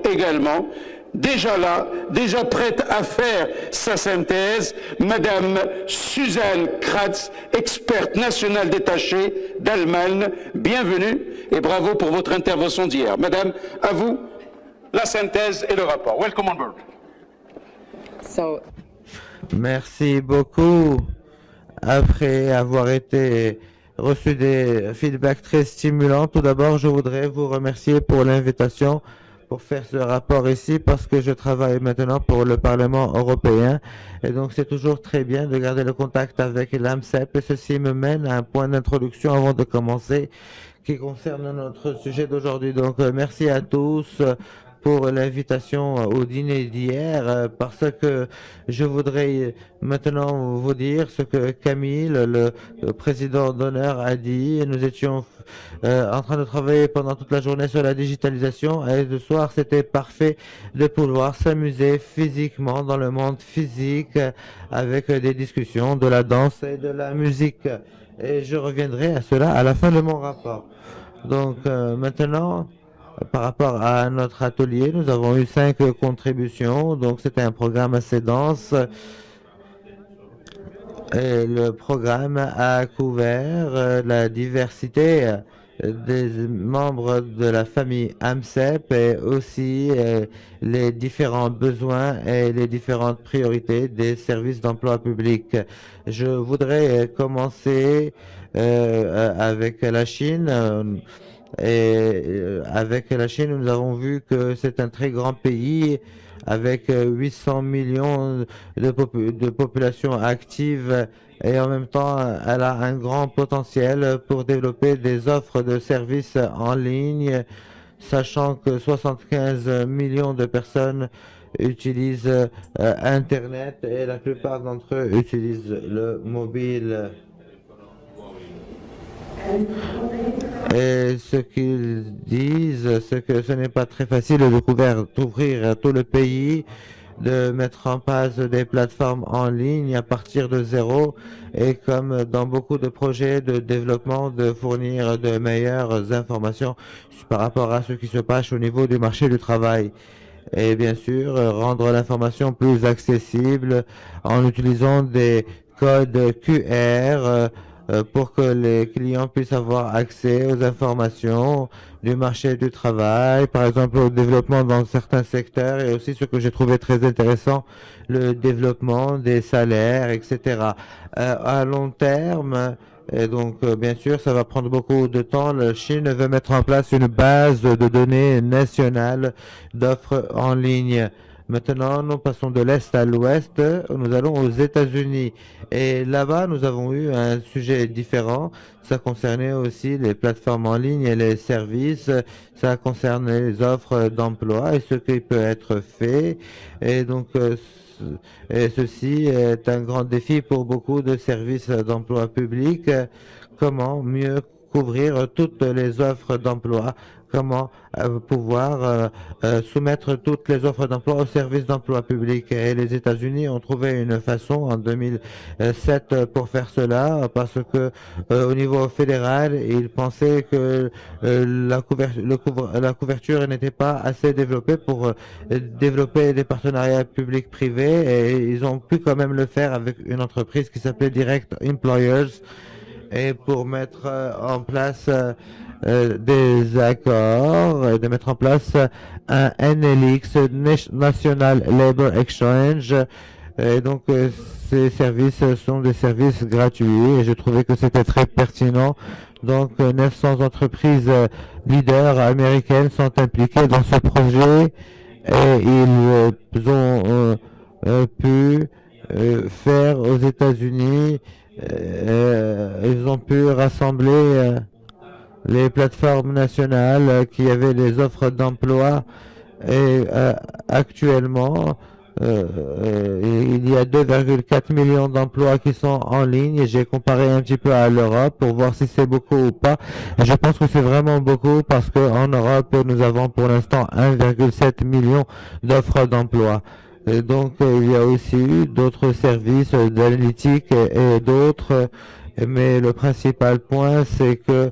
S1: déjà là, déjà prête à faire sa synthèse, Madame Suzanne Kratz, experte nationale détachée d'Allemagne. Bienvenue et bravo pour votre intervention d'hier. Madame, à vous la synthèse et le rapport. Welcome on board.
S4: Merci beaucoup. Après avoir reçu des feedbacks très stimulants, tout d'abord, je voudrais vous remercier pour l'invitation pour faire ce rapport ici parce que je travaille maintenant pour le Parlement européen et donc c'est toujours très bien de garder le contact avec l'AMCEP et ceci me mène à un point d'introduction avant de commencer qui concerne notre sujet d'aujourd'hui. Donc merci à tous pour l'invitation au dîner d'hier parce que je voudrais maintenant vous dire ce que Camille, le président d'honneur, a dit. Nous étions en train de travailler pendant toute la journée sur la digitalisation et ce soir c'était parfait de pouvoir s'amuser physiquement dans le monde physique avec des discussions, de la danse et de la musique. Et je reviendrai à cela à la fin de mon rapport. Donc maintenant, par rapport à notre atelier, nous avons eu 5 contributions, donc c'était un programme assez dense. Et le programme a couvert la diversité des membres de la famille AMCEP et aussi les différents besoins et les différentes priorités des services d'emploi public. Je voudrais commencer avec la Chine. Et avec la Chine, nous avons vu que c'est un très grand pays avec 800 millions de population active et en même temps, elle a un grand potentiel pour développer des offres de services en ligne, sachant que 75 millions de personnes utilisent Internet et la plupart d'entre eux utilisent le mobile. Et ce qu'ils disent, c'est que ce n'est pas très facile d'ouvrir tout le pays, de mettre en place des plateformes en ligne à partir de zéro et comme dans beaucoup de projets de développement, de fournir de meilleures informations par rapport à ce qui se passe au niveau du marché du travail. Et bien sûr, rendre l'information plus accessible en utilisant des codes QR pour que les clients puissent avoir accès aux informations du marché du travail, par exemple au développement dans certains secteurs et aussi ce que j'ai trouvé très intéressant, le développement des salaires, etc. À long terme, et donc bien sûr ça va prendre beaucoup de temps, la Chine veut mettre en place une base de données nationale d'offres en ligne. Maintenant, nous passons de l'Est à l'Ouest, nous allons aux États-Unis. Et là-bas, nous avons eu un sujet différent. Ça concernait aussi les plateformes en ligne et les services. Ça concerne les offres d'emploi et ce qui peut être fait. Et donc, ceci est un grand défi pour beaucoup de services d'emploi public. Comment mieux couvrir toutes les offres d'emploi, comment pouvoir soumettre toutes les offres d'emploi au service d'emploi public. Et les États-Unis ont trouvé une façon en 2007 pour faire cela parce que au niveau fédéral, ils pensaient que la couverture n'était pas assez développée pour développer des partenariats publics-privés et ils ont pu quand même le faire avec une entreprise qui s'appelait Direct Employers et pour mettre en place des accords et de mettre en place un NLX, National Labor Exchange. Et donc, ces services sont des services gratuits et je trouvais que c'était très pertinent. Donc, 900 entreprises leaders américaines sont impliquées dans ce projet et ils ont pu faire aux États-Unis, ils ont pu rassembler les plateformes nationales qui avaient des offres d'emploi et actuellement il y a 2,4 millions d'emplois qui sont en ligne et j'ai comparé un petit peu à l'Europe pour voir si c'est beaucoup ou pas. Et je pense que c'est vraiment beaucoup parce qu'en Europe, nous avons pour l'instant 1,7 million d'offres d'emploi. Et donc, il y a aussi eu d'autres services d'analytique et d'autres, mais le principal point, c'est que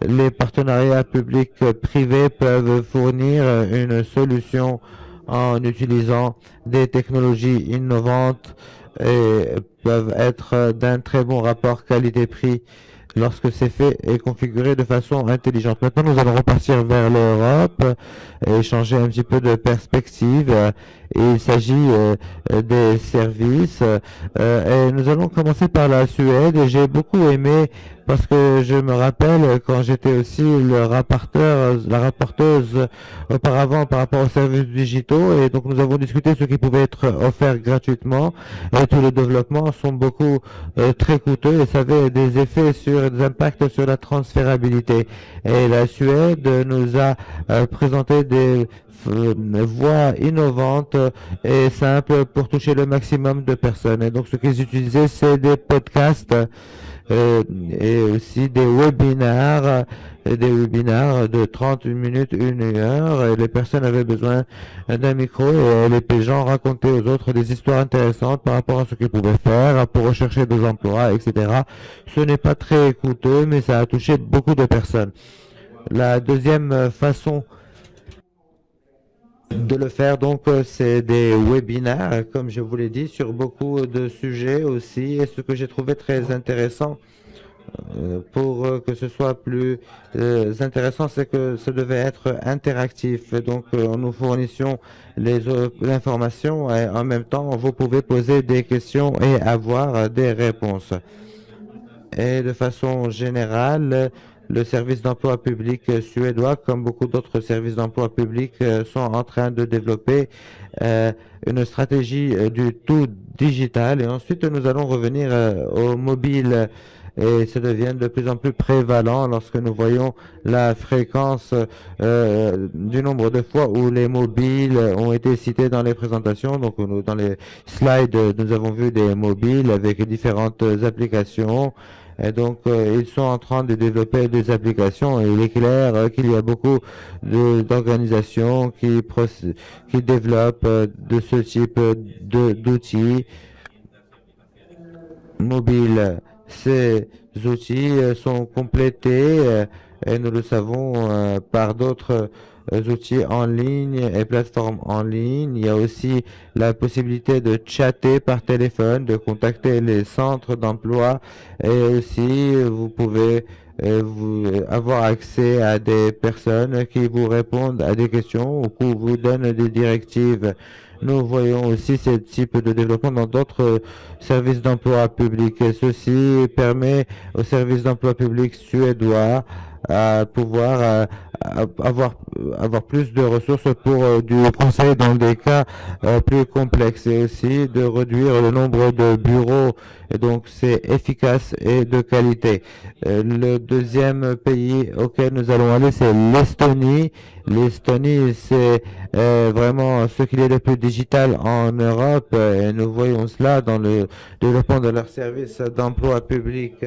S4: les partenariats publics-privés peuvent fournir une solution en utilisant des technologies innovantes et peuvent être d'un très bon rapport qualité-prix lorsque c'est fait et configuré de façon intelligente. Maintenant, nous allons repartir vers l'Europe et changer un petit peu de perspective. Il s'agit des services et nous allons commencer par la Suède. Et j'ai beaucoup aimé parce que je me rappelle quand j'étais aussi la rapporteuse auparavant par rapport aux services digitaux et donc nous avons discuté de ce qui pouvait être offert gratuitement et tous les développements sont beaucoup très coûteux et ça avait des effets des impacts sur la transférabilité. Et la Suède nous a présenté des voies innovantes et simples pour toucher le maximum de personnes. Et donc ce qu'ils utilisaient, c'est des podcasts et aussi des webinaires de 30 minutes, 1 heure. Et les personnes avaient besoin d'un micro et les gens racontaient aux autres des histoires intéressantes par rapport à ce qu'ils pouvaient faire pour rechercher des emplois, etc. Ce n'est pas très coûteux, mais ça a touché beaucoup de personnes. La deuxième façon de le faire, donc, c'est des webinaires, comme je vous l'ai dit, sur beaucoup de sujets aussi. Et ce que j'ai trouvé très intéressant, pour que ce soit plus intéressant, c'est que ça devait être interactif. Donc, nous fournissions l'information et en même temps, vous pouvez poser des questions et avoir des réponses. Et de façon générale, le service d'emploi public suédois, comme beaucoup d'autres services d'emploi public, sont en train de développer une stratégie du tout digital. Et ensuite, nous allons revenir au mobile. Et ça devient de plus en plus prévalent lorsque nous voyons la fréquence du nombre de fois où les mobiles ont été cités dans les présentations. Donc, dans les slides, nous avons vu des mobiles avec différentes applications. Et donc, ils sont en train de développer des applications et il est clair qu'il y a beaucoup d'organisations qui développent de ce type d'outils mobiles. Ces outils sont complétés et nous le savons par d'autres outils en ligne et plateformes en ligne. Il y a aussi la possibilité de chatter par téléphone, de contacter les centres d'emploi et aussi vous pouvez avoir accès à des personnes qui vous répondent à des questions ou qui vous donnent des directives. Nous voyons aussi ce type de développement dans d'autres services d'emploi public. Et ceci permet aux services d'emploi public suédois à pouvoir avoir plus de ressources pour du conseil dans des cas plus complexes et aussi de réduire le nombre de bureaux. Et donc, c'est efficace et de qualité. Le deuxième pays auquel nous allons aller, c'est l'Estonie. L'Estonie, c'est vraiment ce qu'il y a de plus digital en Europe et nous voyons cela dans le développement de leurs services d'emploi public.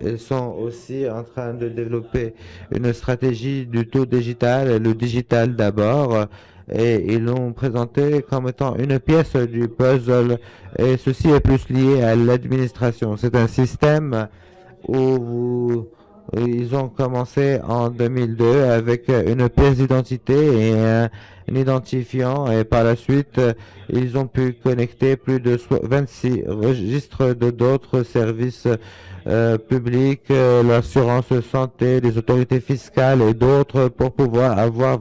S4: Ils sont aussi en train de développer une stratégie du tout digital, le digital d'abord, et ils l'ont présenté comme étant une pièce du puzzle, et ceci est plus lié à l'administration. C'est un système où ils ont commencé en 2002 avec une pièce d'identité et un identifiant et par la suite, ils ont pu connecter plus de 26 registres de d'autres services publics, l'assurance santé, les autorités fiscales et d'autres pour pouvoir avoir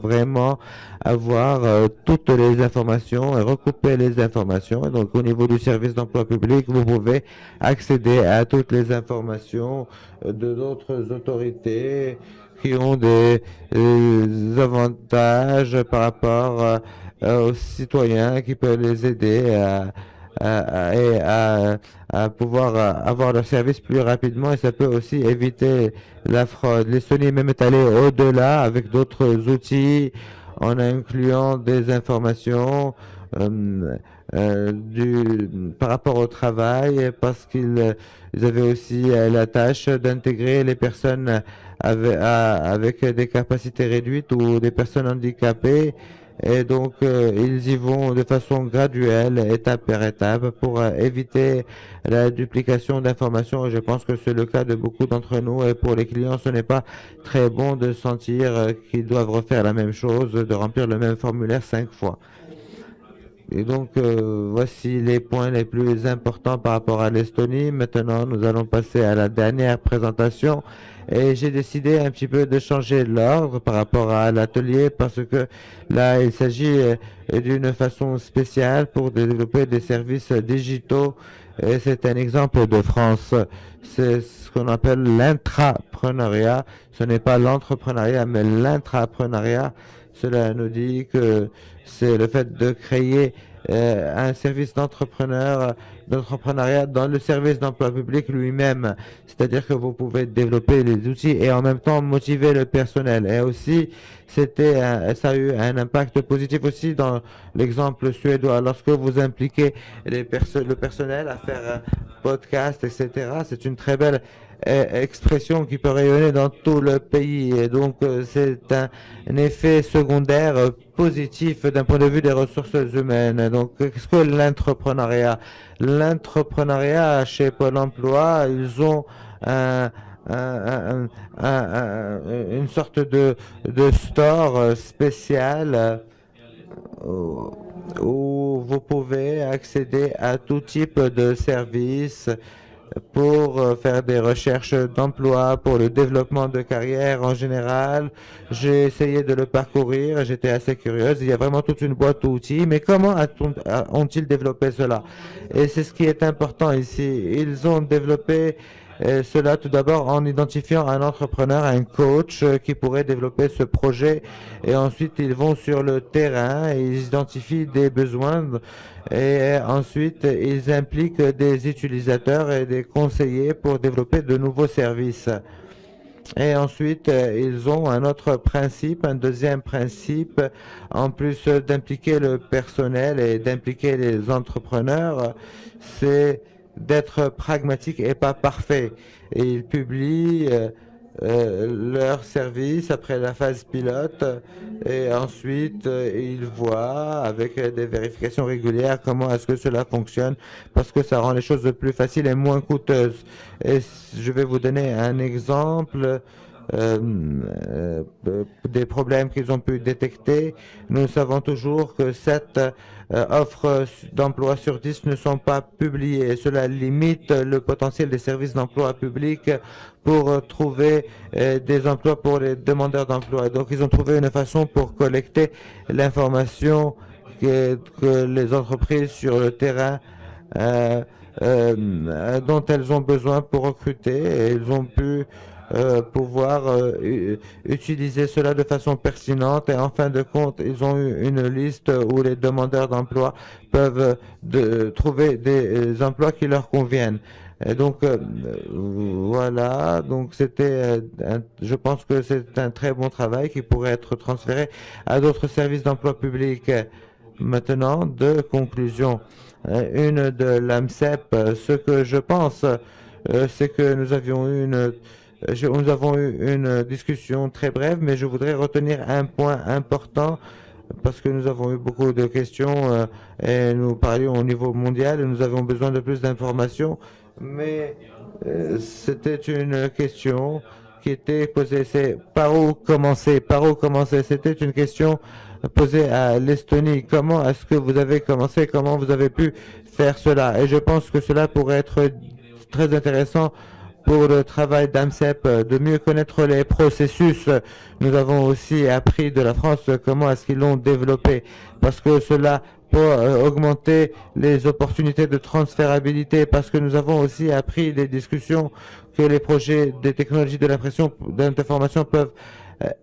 S4: toutes les informations et recouper les informations. Et donc, au niveau du service d'emploi public, vous pouvez accéder à toutes les informations de d'autres autorités qui ont des avantages par rapport aux citoyens qui peuvent les aider à pouvoir avoir leur service plus rapidement et ça peut aussi éviter la fraude. L'Estonie même est allée au-delà avec d'autres outils en incluant des informations par rapport au travail, parce qu'ils avaient aussi la tâche d'intégrer les personnes avec des capacités réduites ou des personnes handicapées. Et donc, ils y vont de façon graduelle, étape par étape, pour éviter la duplication d'informations. Je pense que c'est le cas de beaucoup d'entre nous. Et pour les clients, ce n'est pas très bon de sentir qu'ils doivent refaire la même chose, de remplir le même formulaire 5 fois. Et donc, voici les points les plus importants par rapport à l'Estonie. Maintenant, nous allons passer à la dernière présentation. Et j'ai décidé un petit peu de changer l'ordre par rapport à l'atelier parce que là, il s'agit d'une façon spéciale pour développer des services digitaux. Et c'est un exemple de France. C'est ce qu'on appelle l'intrapreneuriat. Ce n'est pas l'entrepreneuriat, mais l'intrapreneuriat. Cela nous dit que c'est le fait de créer un service d'entrepreneuriat dans le service d'emploi public lui-même. C'est-à-dire que vous pouvez développer les outils et en même temps motiver le personnel. Et aussi, ça a eu un impact positif aussi dans l'exemple suédois. Lorsque vous impliquez le personnel à faire un podcast, etc., c'est une très belle expression qui peut rayonner dans tout le pays. Et donc, c'est un effet secondaire positif d'un point de vue des ressources humaines. Donc, qu'est-ce que l'entrepreneuriat? L'entrepreneuriat chez Pôle emploi, ils ont une sorte de store spécial où vous pouvez accéder à tout type de services pour faire des recherches d'emploi, pour le développement de carrière en général. J'ai essayé de le parcourir, j'étais assez curieuse. Il y a vraiment toute une boîte d'outils, mais comment ont-ils développé cela? Et c'est ce qui est important ici. Ils ont développé cela tout d'abord en identifiant un entrepreneur, un coach qui pourrait développer ce projet. Et ensuite, ils vont sur le terrain et ils identifient des besoins. Et ensuite, ils impliquent des utilisateurs et des conseillers pour développer de nouveaux services. Et ensuite, ils ont un autre principe, un deuxième principe, en plus d'impliquer le personnel et d'impliquer les entrepreneurs, c'est d'être pragmatique et pas parfait. Et ils publient leur service après la phase pilote et ensuite ils voient avec des vérifications régulières comment est-ce que cela fonctionne parce que ça rend les choses plus faciles et moins coûteuses. Et je vais vous donner un exemple des problèmes qu'ils ont pu détecter. Nous savons toujours que 7 offres d'emploi sur 10 ne sont pas publiées. Cela limite le potentiel des services d'emploi public pour trouver des emplois pour les demandeurs d'emploi. Donc, ils ont trouvé une façon pour collecter l'information que les entreprises sur le terrain dont elles ont besoin pour recruter. Et ils ont pu pouvoir utiliser cela de façon pertinente et en fin de compte, ils ont eu une liste où les demandeurs d'emploi peuvent trouver des emplois qui leur conviennent. Et donc, voilà, donc c'était, je pense que c'est un très bon travail qui pourrait être transféré à d'autres services d'emploi public. Maintenant, deux conclusions. Une de l'AMCEP, ce que je pense, c'est que nous avons eu une discussion très brève, mais je voudrais retenir un point important parce que nous avons eu beaucoup de questions et nous parlions au niveau mondial et nous avons besoin de plus d'informations. Mais c'était une question qui était posée, c'est par où commencer? Par où commencer? C'était une question posée à l'Estonie. Comment est-ce que vous avez commencé? Comment vous avez pu faire cela? Et je pense que cela pourrait être très intéressant pour le travail d'AMCEP, de mieux connaître les processus. Nous avons aussi appris de la France comment est-ce qu'ils l'ont développé, parce que cela peut augmenter les opportunités de transférabilité, parce que nous avons aussi appris des discussions que les projets des technologies de d'information peuvent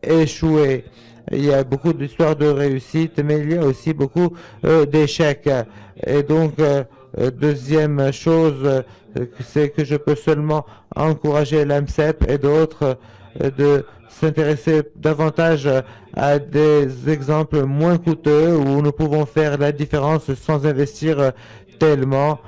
S4: échouer. Il y a beaucoup d'histoires de réussite, mais il y a aussi beaucoup d'échecs. Et donc, deuxième chose, c'est que je peux seulement encourager l'AMCEP et d'autres de s'intéresser davantage à des exemples moins coûteux où nous pouvons faire la différence sans investir tellement,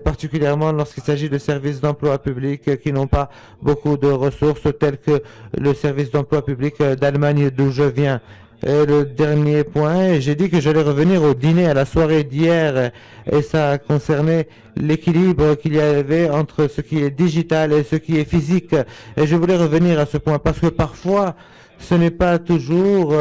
S4: particulièrement lorsqu'il s'agit de services d'emploi public qui n'ont pas beaucoup de ressources telles que le service d'emploi public d'Allemagne d'où je viens. Et le dernier point, j'ai dit que j'allais revenir au dîner, à la soirée d'hier, et ça concernait l'équilibre qu'il y avait entre ce qui est digital et ce qui est physique. Et je voulais revenir à ce point parce que parfois, ce n'est pas toujours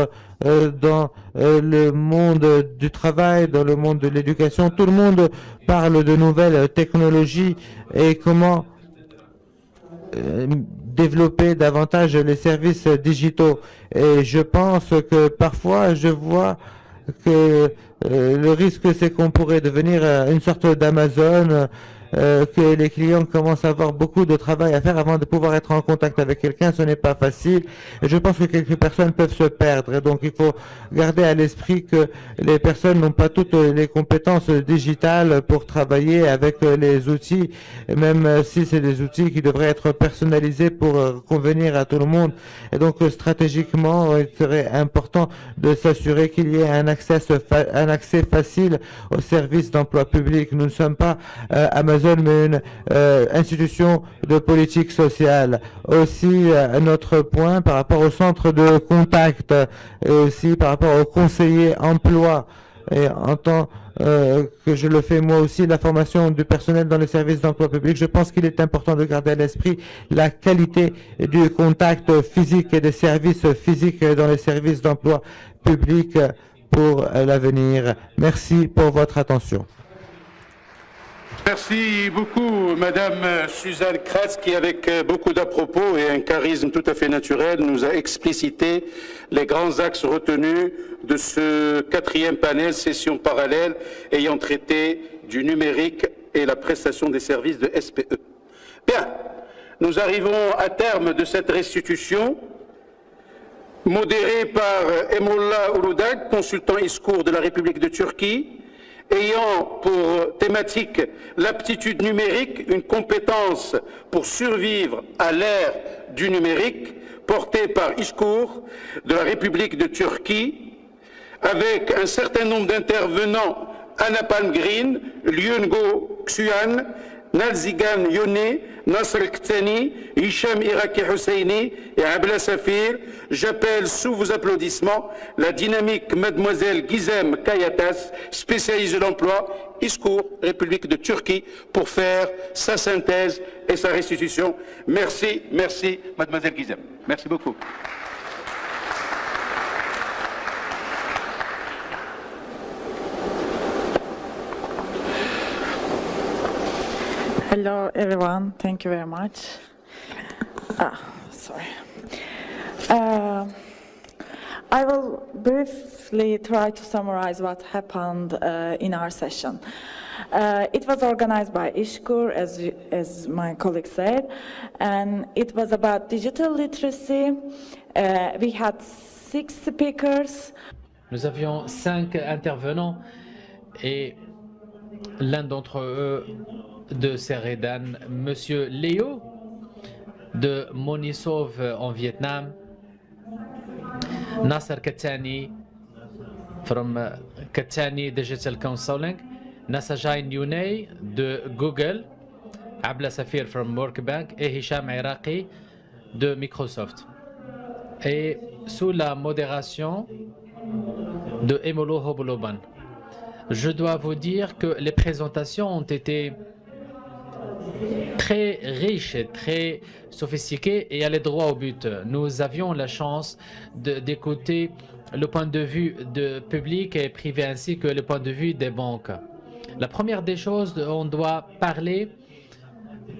S4: dans le monde du travail, dans le monde de l'éducation. Tout le monde parle de nouvelles technologies et comment développer davantage les services digitaux. Et je pense que parfois, je vois que le risque, c'est qu'on pourrait devenir une sorte d'Amazon, que les clients commencent à avoir beaucoup de travail à faire avant de pouvoir être en contact avec quelqu'un. Ce n'est pas facile. Et je pense que quelques personnes peuvent se perdre. Et donc, il faut garder à l'esprit que les personnes n'ont pas toutes les compétences digitales pour travailler avec les outils, même si c'est des outils qui devraient être personnalisés pour convenir à tout le monde. Et donc, stratégiquement, il serait important de s'assurer qu'il y ait un accès facile aux services d'emploi public. Nous ne sommes pas Amazon, mais une institution de politique sociale. Aussi, notre point par rapport au centre de contact et aussi par rapport aux conseillers emploi. Et en tant que je le fais moi aussi, la formation du personnel dans les services d'emploi public, je pense qu'il est important de garder à l'esprit la qualité du contact physique et des services physiques dans les services d'emploi public pour l'avenir. Merci pour votre attention.
S1: Merci beaucoup, Madame Suzanne Kratz, qui, avec beaucoup d'à-propos et un charisme tout à fait naturel, nous a explicité les grands axes retenus de ce 4e panel, session parallèle, ayant traité du numérique et la prestation des services de SPE. Bien, nous arrivons à terme de cette restitution, modérée par Emollah Uludag, consultant ISKOUR de la République de Turquie, ayant pour thématique l'aptitude numérique, une compétence pour survivre à l'ère du numérique, portée par ISKOUR de la République de Turquie, avec un certain nombre d'intervenants, Anna Palmgren, Lyungo Xuan, Nalzigan Yone, Nasr Ktani, Hicham Iraki Husseini et Abla Safir. J'appelle sous vos applaudissements la dynamique Mademoiselle Gizem Kayatas, spécialiste de l'emploi, ISKOUR, République de Turquie, pour faire sa synthèse et sa restitution. Merci, merci, Mademoiselle Gizem. Merci beaucoup.
S8: Hello, everyone. Thank you very much. Sorry. I will briefly try to summarize what happened in our session. It was organized by ISKOUR, as my colleague said, and it was about digital literacy. We had 6 speakers.
S2: Nous avions 5 intervenants et l'un d'entre eux de Seredan, Monsieur Léo de Monisov en Vietnam, Nasser Katani from Katani Digital Counseling, Nasajain Younay de Google, Abla Safir from Workbank et Hicham Iraqi de Microsoft. Et sous la modération de Emolo Hoboloban. Je dois vous dire que les présentations ont été très riches et très sophistiquées et allaient droit au but. Nous avions la chance d'écouter le point de vue de public et privé ainsi que le point de vue des banques. La première des choses, on doit parler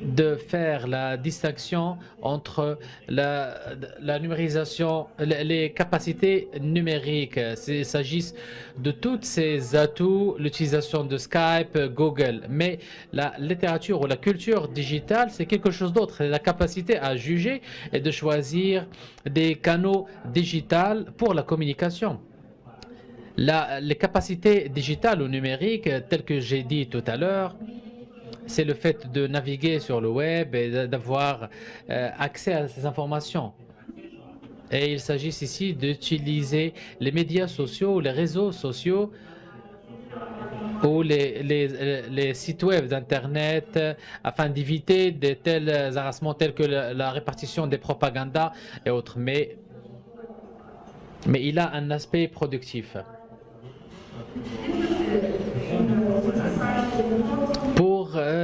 S2: de faire la distinction entre la numérisation, les capacités numériques. Il s'agit de tous ces atouts, l'utilisation de Skype, Google. Mais la littérature ou la culture digitale, c'est quelque chose d'autre. C'est la capacité à juger et de choisir des canaux digitaux pour la communication. Les capacités digitales ou numériques, telles que j'ai dit tout à l'heure, c'est le fait de naviguer sur le web et d'avoir accès à ces informations. Et il s'agit ici d'utiliser les médias sociaux, les réseaux sociaux ou les sites web d'Internet afin d'éviter de tels harcèlements tels que la répartition des propagandas et autres. Mais il a un aspect productif.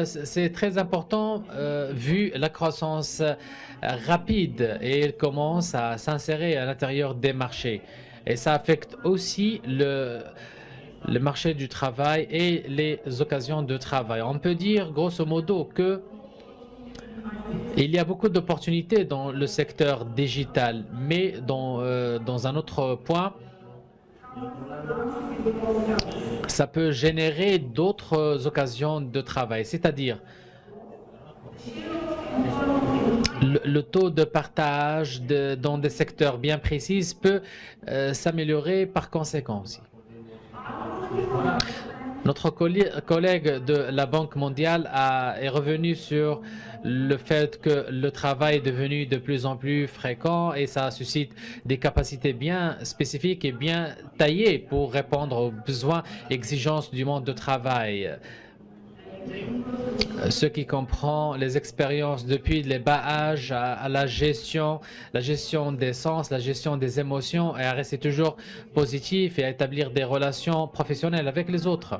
S2: C'est très important vu la croissance rapide et il commence à s'insérer à l'intérieur des marchés. Et ça affecte aussi le marché du travail et les occasions de travail. On peut dire grosso modo que il y a beaucoup d'opportunités dans le secteur digital, mais dans un autre point, ça peut générer d'autres occasions de travail, c'est-à-dire le taux de partage dans des secteurs bien précis peut s'améliorer par conséquent aussi. Notre collègue de la Banque mondiale est revenu sur le fait que le travail est devenu de plus en plus fréquent et ça suscite des capacités bien spécifiques et bien taillées pour répondre aux besoins et exigences du monde de travail. Ce qui comprend les expériences depuis les bas âges à la gestion des sens, la gestion des émotions et à rester toujours positif et à établir des relations professionnelles avec les autres.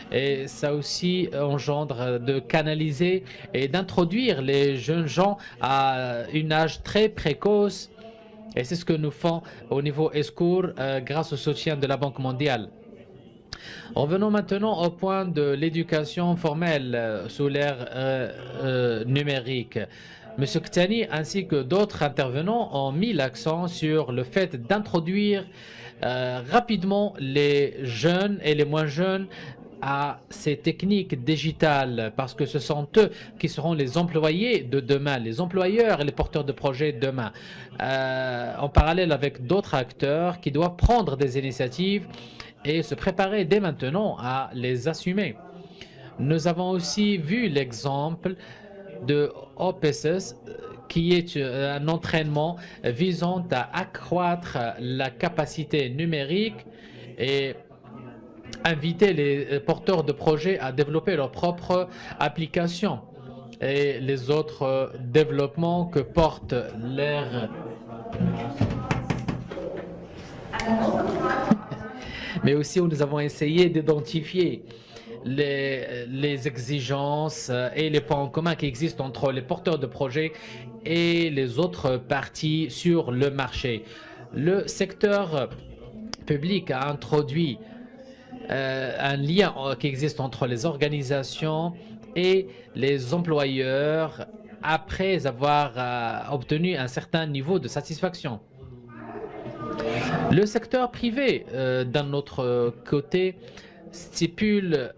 S2: Et ça aussi engendre de canaliser et d'introduire les jeunes gens à un âge très précoce. Et c'est ce que nous faisons au niveau ESCUR grâce au soutien de la Banque mondiale. Revenons maintenant au point de l'éducation formelle sous l'ère numérique. M. Ktani ainsi que d'autres intervenants ont mis l'accent sur le fait d'introduire rapidement les jeunes et les moins jeunes à ces techniques digitales parce que ce sont eux qui seront les employés de demain, les employeurs et les porteurs de projets de demain. En parallèle avec d'autres acteurs qui doivent prendre des initiatives et se préparer dès maintenant à les assumer. Nous avons aussi vu l'exemple de OPSS qui est un entraînement visant à accroître la capacité numérique et inviter les porteurs de projets à développer leurs propres applications et les autres développements que porte l'ère. Mais aussi où nous avons essayé d'identifier les exigences et les points en commun qui existent entre les porteurs de projets et les autres parties sur le marché. Le secteur public a introduit un lien qui existe entre les organisations et les employeurs après avoir obtenu un certain niveau de satisfaction. Le secteur privé, d'un autre côté, stipule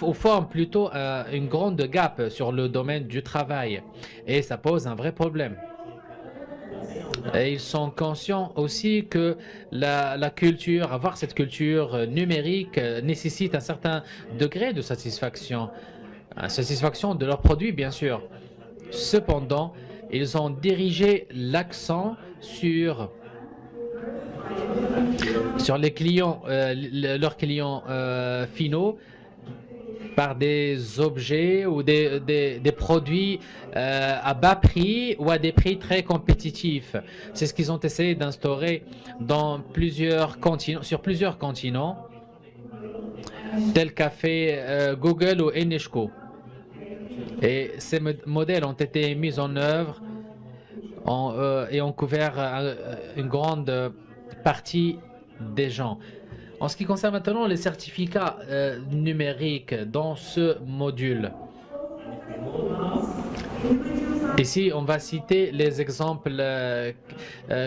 S2: ou forme plutôt une grande gap sur le domaine du travail et ça pose un vrai problème. Et ils sont conscients aussi que la culture, avoir cette culture numérique nécessite un certain degré de satisfaction de leurs produits bien sûr. Cependant, ils ont dirigé l'accent sur les clients, leurs clients finaux par des objets ou des produits à bas prix ou à des prix très compétitifs. C'est ce qu'ils ont essayé d'instaurer dans sur plusieurs continents, tels qu'a fait Google ou Enesko. Et ces modèles ont été mis en œuvre et ont couvert une grande partie des gens. En ce qui concerne maintenant les certificats numériques dans ce module, ici on va citer les exemples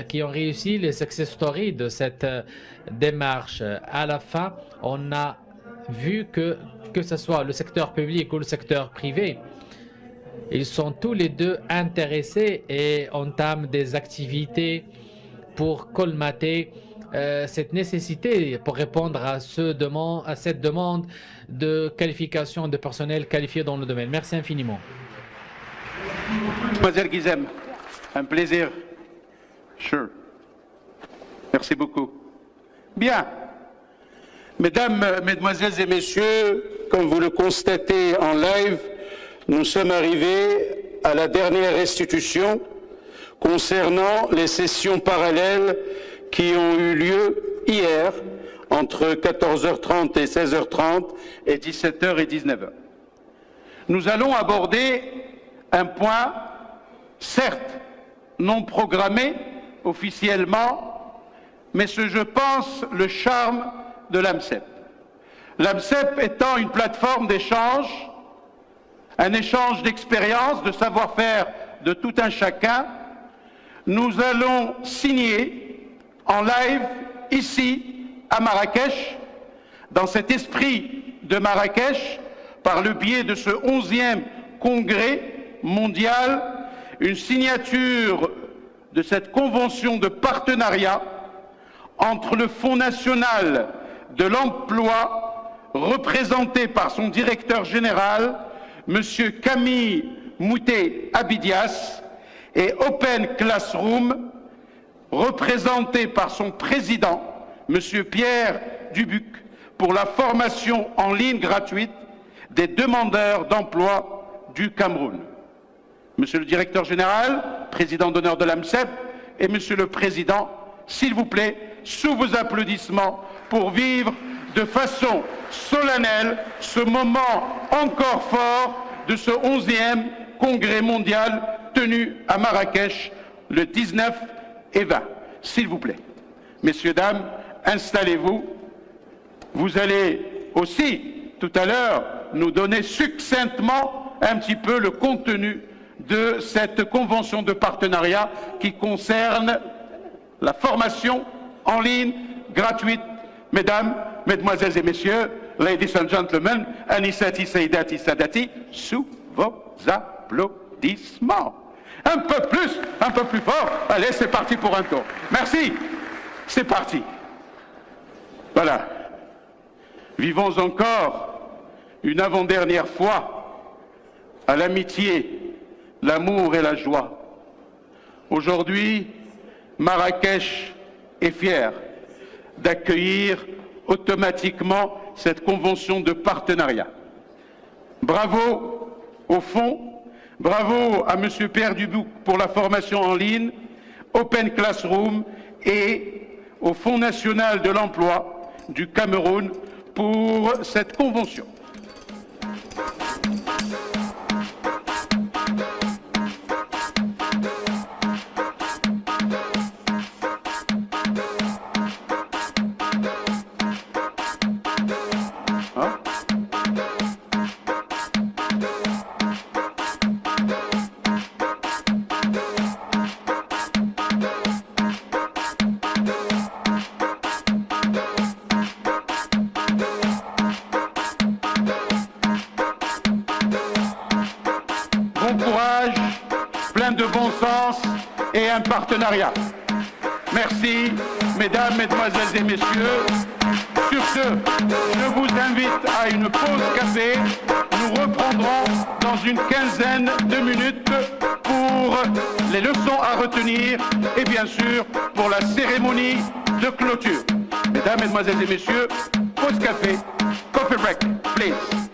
S2: qui ont réussi, les success stories de cette démarche. À la fin, on a vu que ce soit le secteur public ou le secteur privé, ils sont tous les deux intéressés et entament des activités pour colmater cette nécessité pour répondre à cette demande de qualification de personnel qualifié dans le domaine. Merci infiniment.
S1: Mademoiselle Guizem, un plaisir. Sure. Merci beaucoup. Bien. Mesdames, Mesdemoiselles et Messieurs, comme vous le constatez en live, nous sommes arrivés à la dernière restitution concernant les sessions parallèles qui ont eu lieu hier entre 14h30 et 16h30 et 17h et 19h. Nous allons aborder un point, certes non programmé officiellement, mais ce, je pense, le charme de l'AMCEP. L'AMCEP étant une plateforme d'échange, un échange d'expériences, de savoir-faire de tout un chacun, nous allons signer en live ici à Marrakech, dans cet esprit de Marrakech, par le biais de ce 11e congrès mondial, une signature de cette convention de partenariat entre le Fonds national de l'emploi, représenté par son directeur général, M. Camille Moutet-Abidias, et Open Classroom, représenté par son président, M. Pierre Dubuc, pour la formation en ligne gratuite des demandeurs d'emploi du Cameroun. Monsieur le directeur général, président d'honneur de l'AMCEP, et Monsieur le Président, s'il vous plaît, sous vos applaudissements, pour vivre de façon solennelle ce moment encore fort de ce 11e congrès mondial tenu à Marrakech le 19 et 20. S'il vous plaît. Messieurs, dames, installez-vous. Vous allez aussi, tout à l'heure, nous donner succinctement un petit peu le contenu de cette convention de partenariat qui concerne la formation en ligne gratuite. Mesdames, Mesdemoiselles et Messieurs, Ladies and Gentlemen, Anisati, Saïdati, Sadati, sous vos applaudissements. Un peu plus fort. Allez, c'est parti pour un tour. Merci. C'est parti. Voilà. Vivons encore une avant-dernière fois à l'amitié, l'amour et la joie. Aujourd'hui, Marrakech est fier d'accueillir automatiquement cette convention de partenariat. Bravo au Fonds, bravo à M. Pierre Dubuc pour la formation en ligne, Open Classroom, et au Fonds national de l'emploi du Cameroun pour cette convention. Bon courage, plein de bon sens et un partenariat. Merci, mesdames, mesdemoiselles et messieurs. Sur ce, je vous invite à une pause café. Nous reprendrons dans une quinzaine de minutes pour les leçons à retenir et bien sûr pour la cérémonie de clôture. Mesdames, mesdemoiselles et messieurs, pause café, coffee break, please.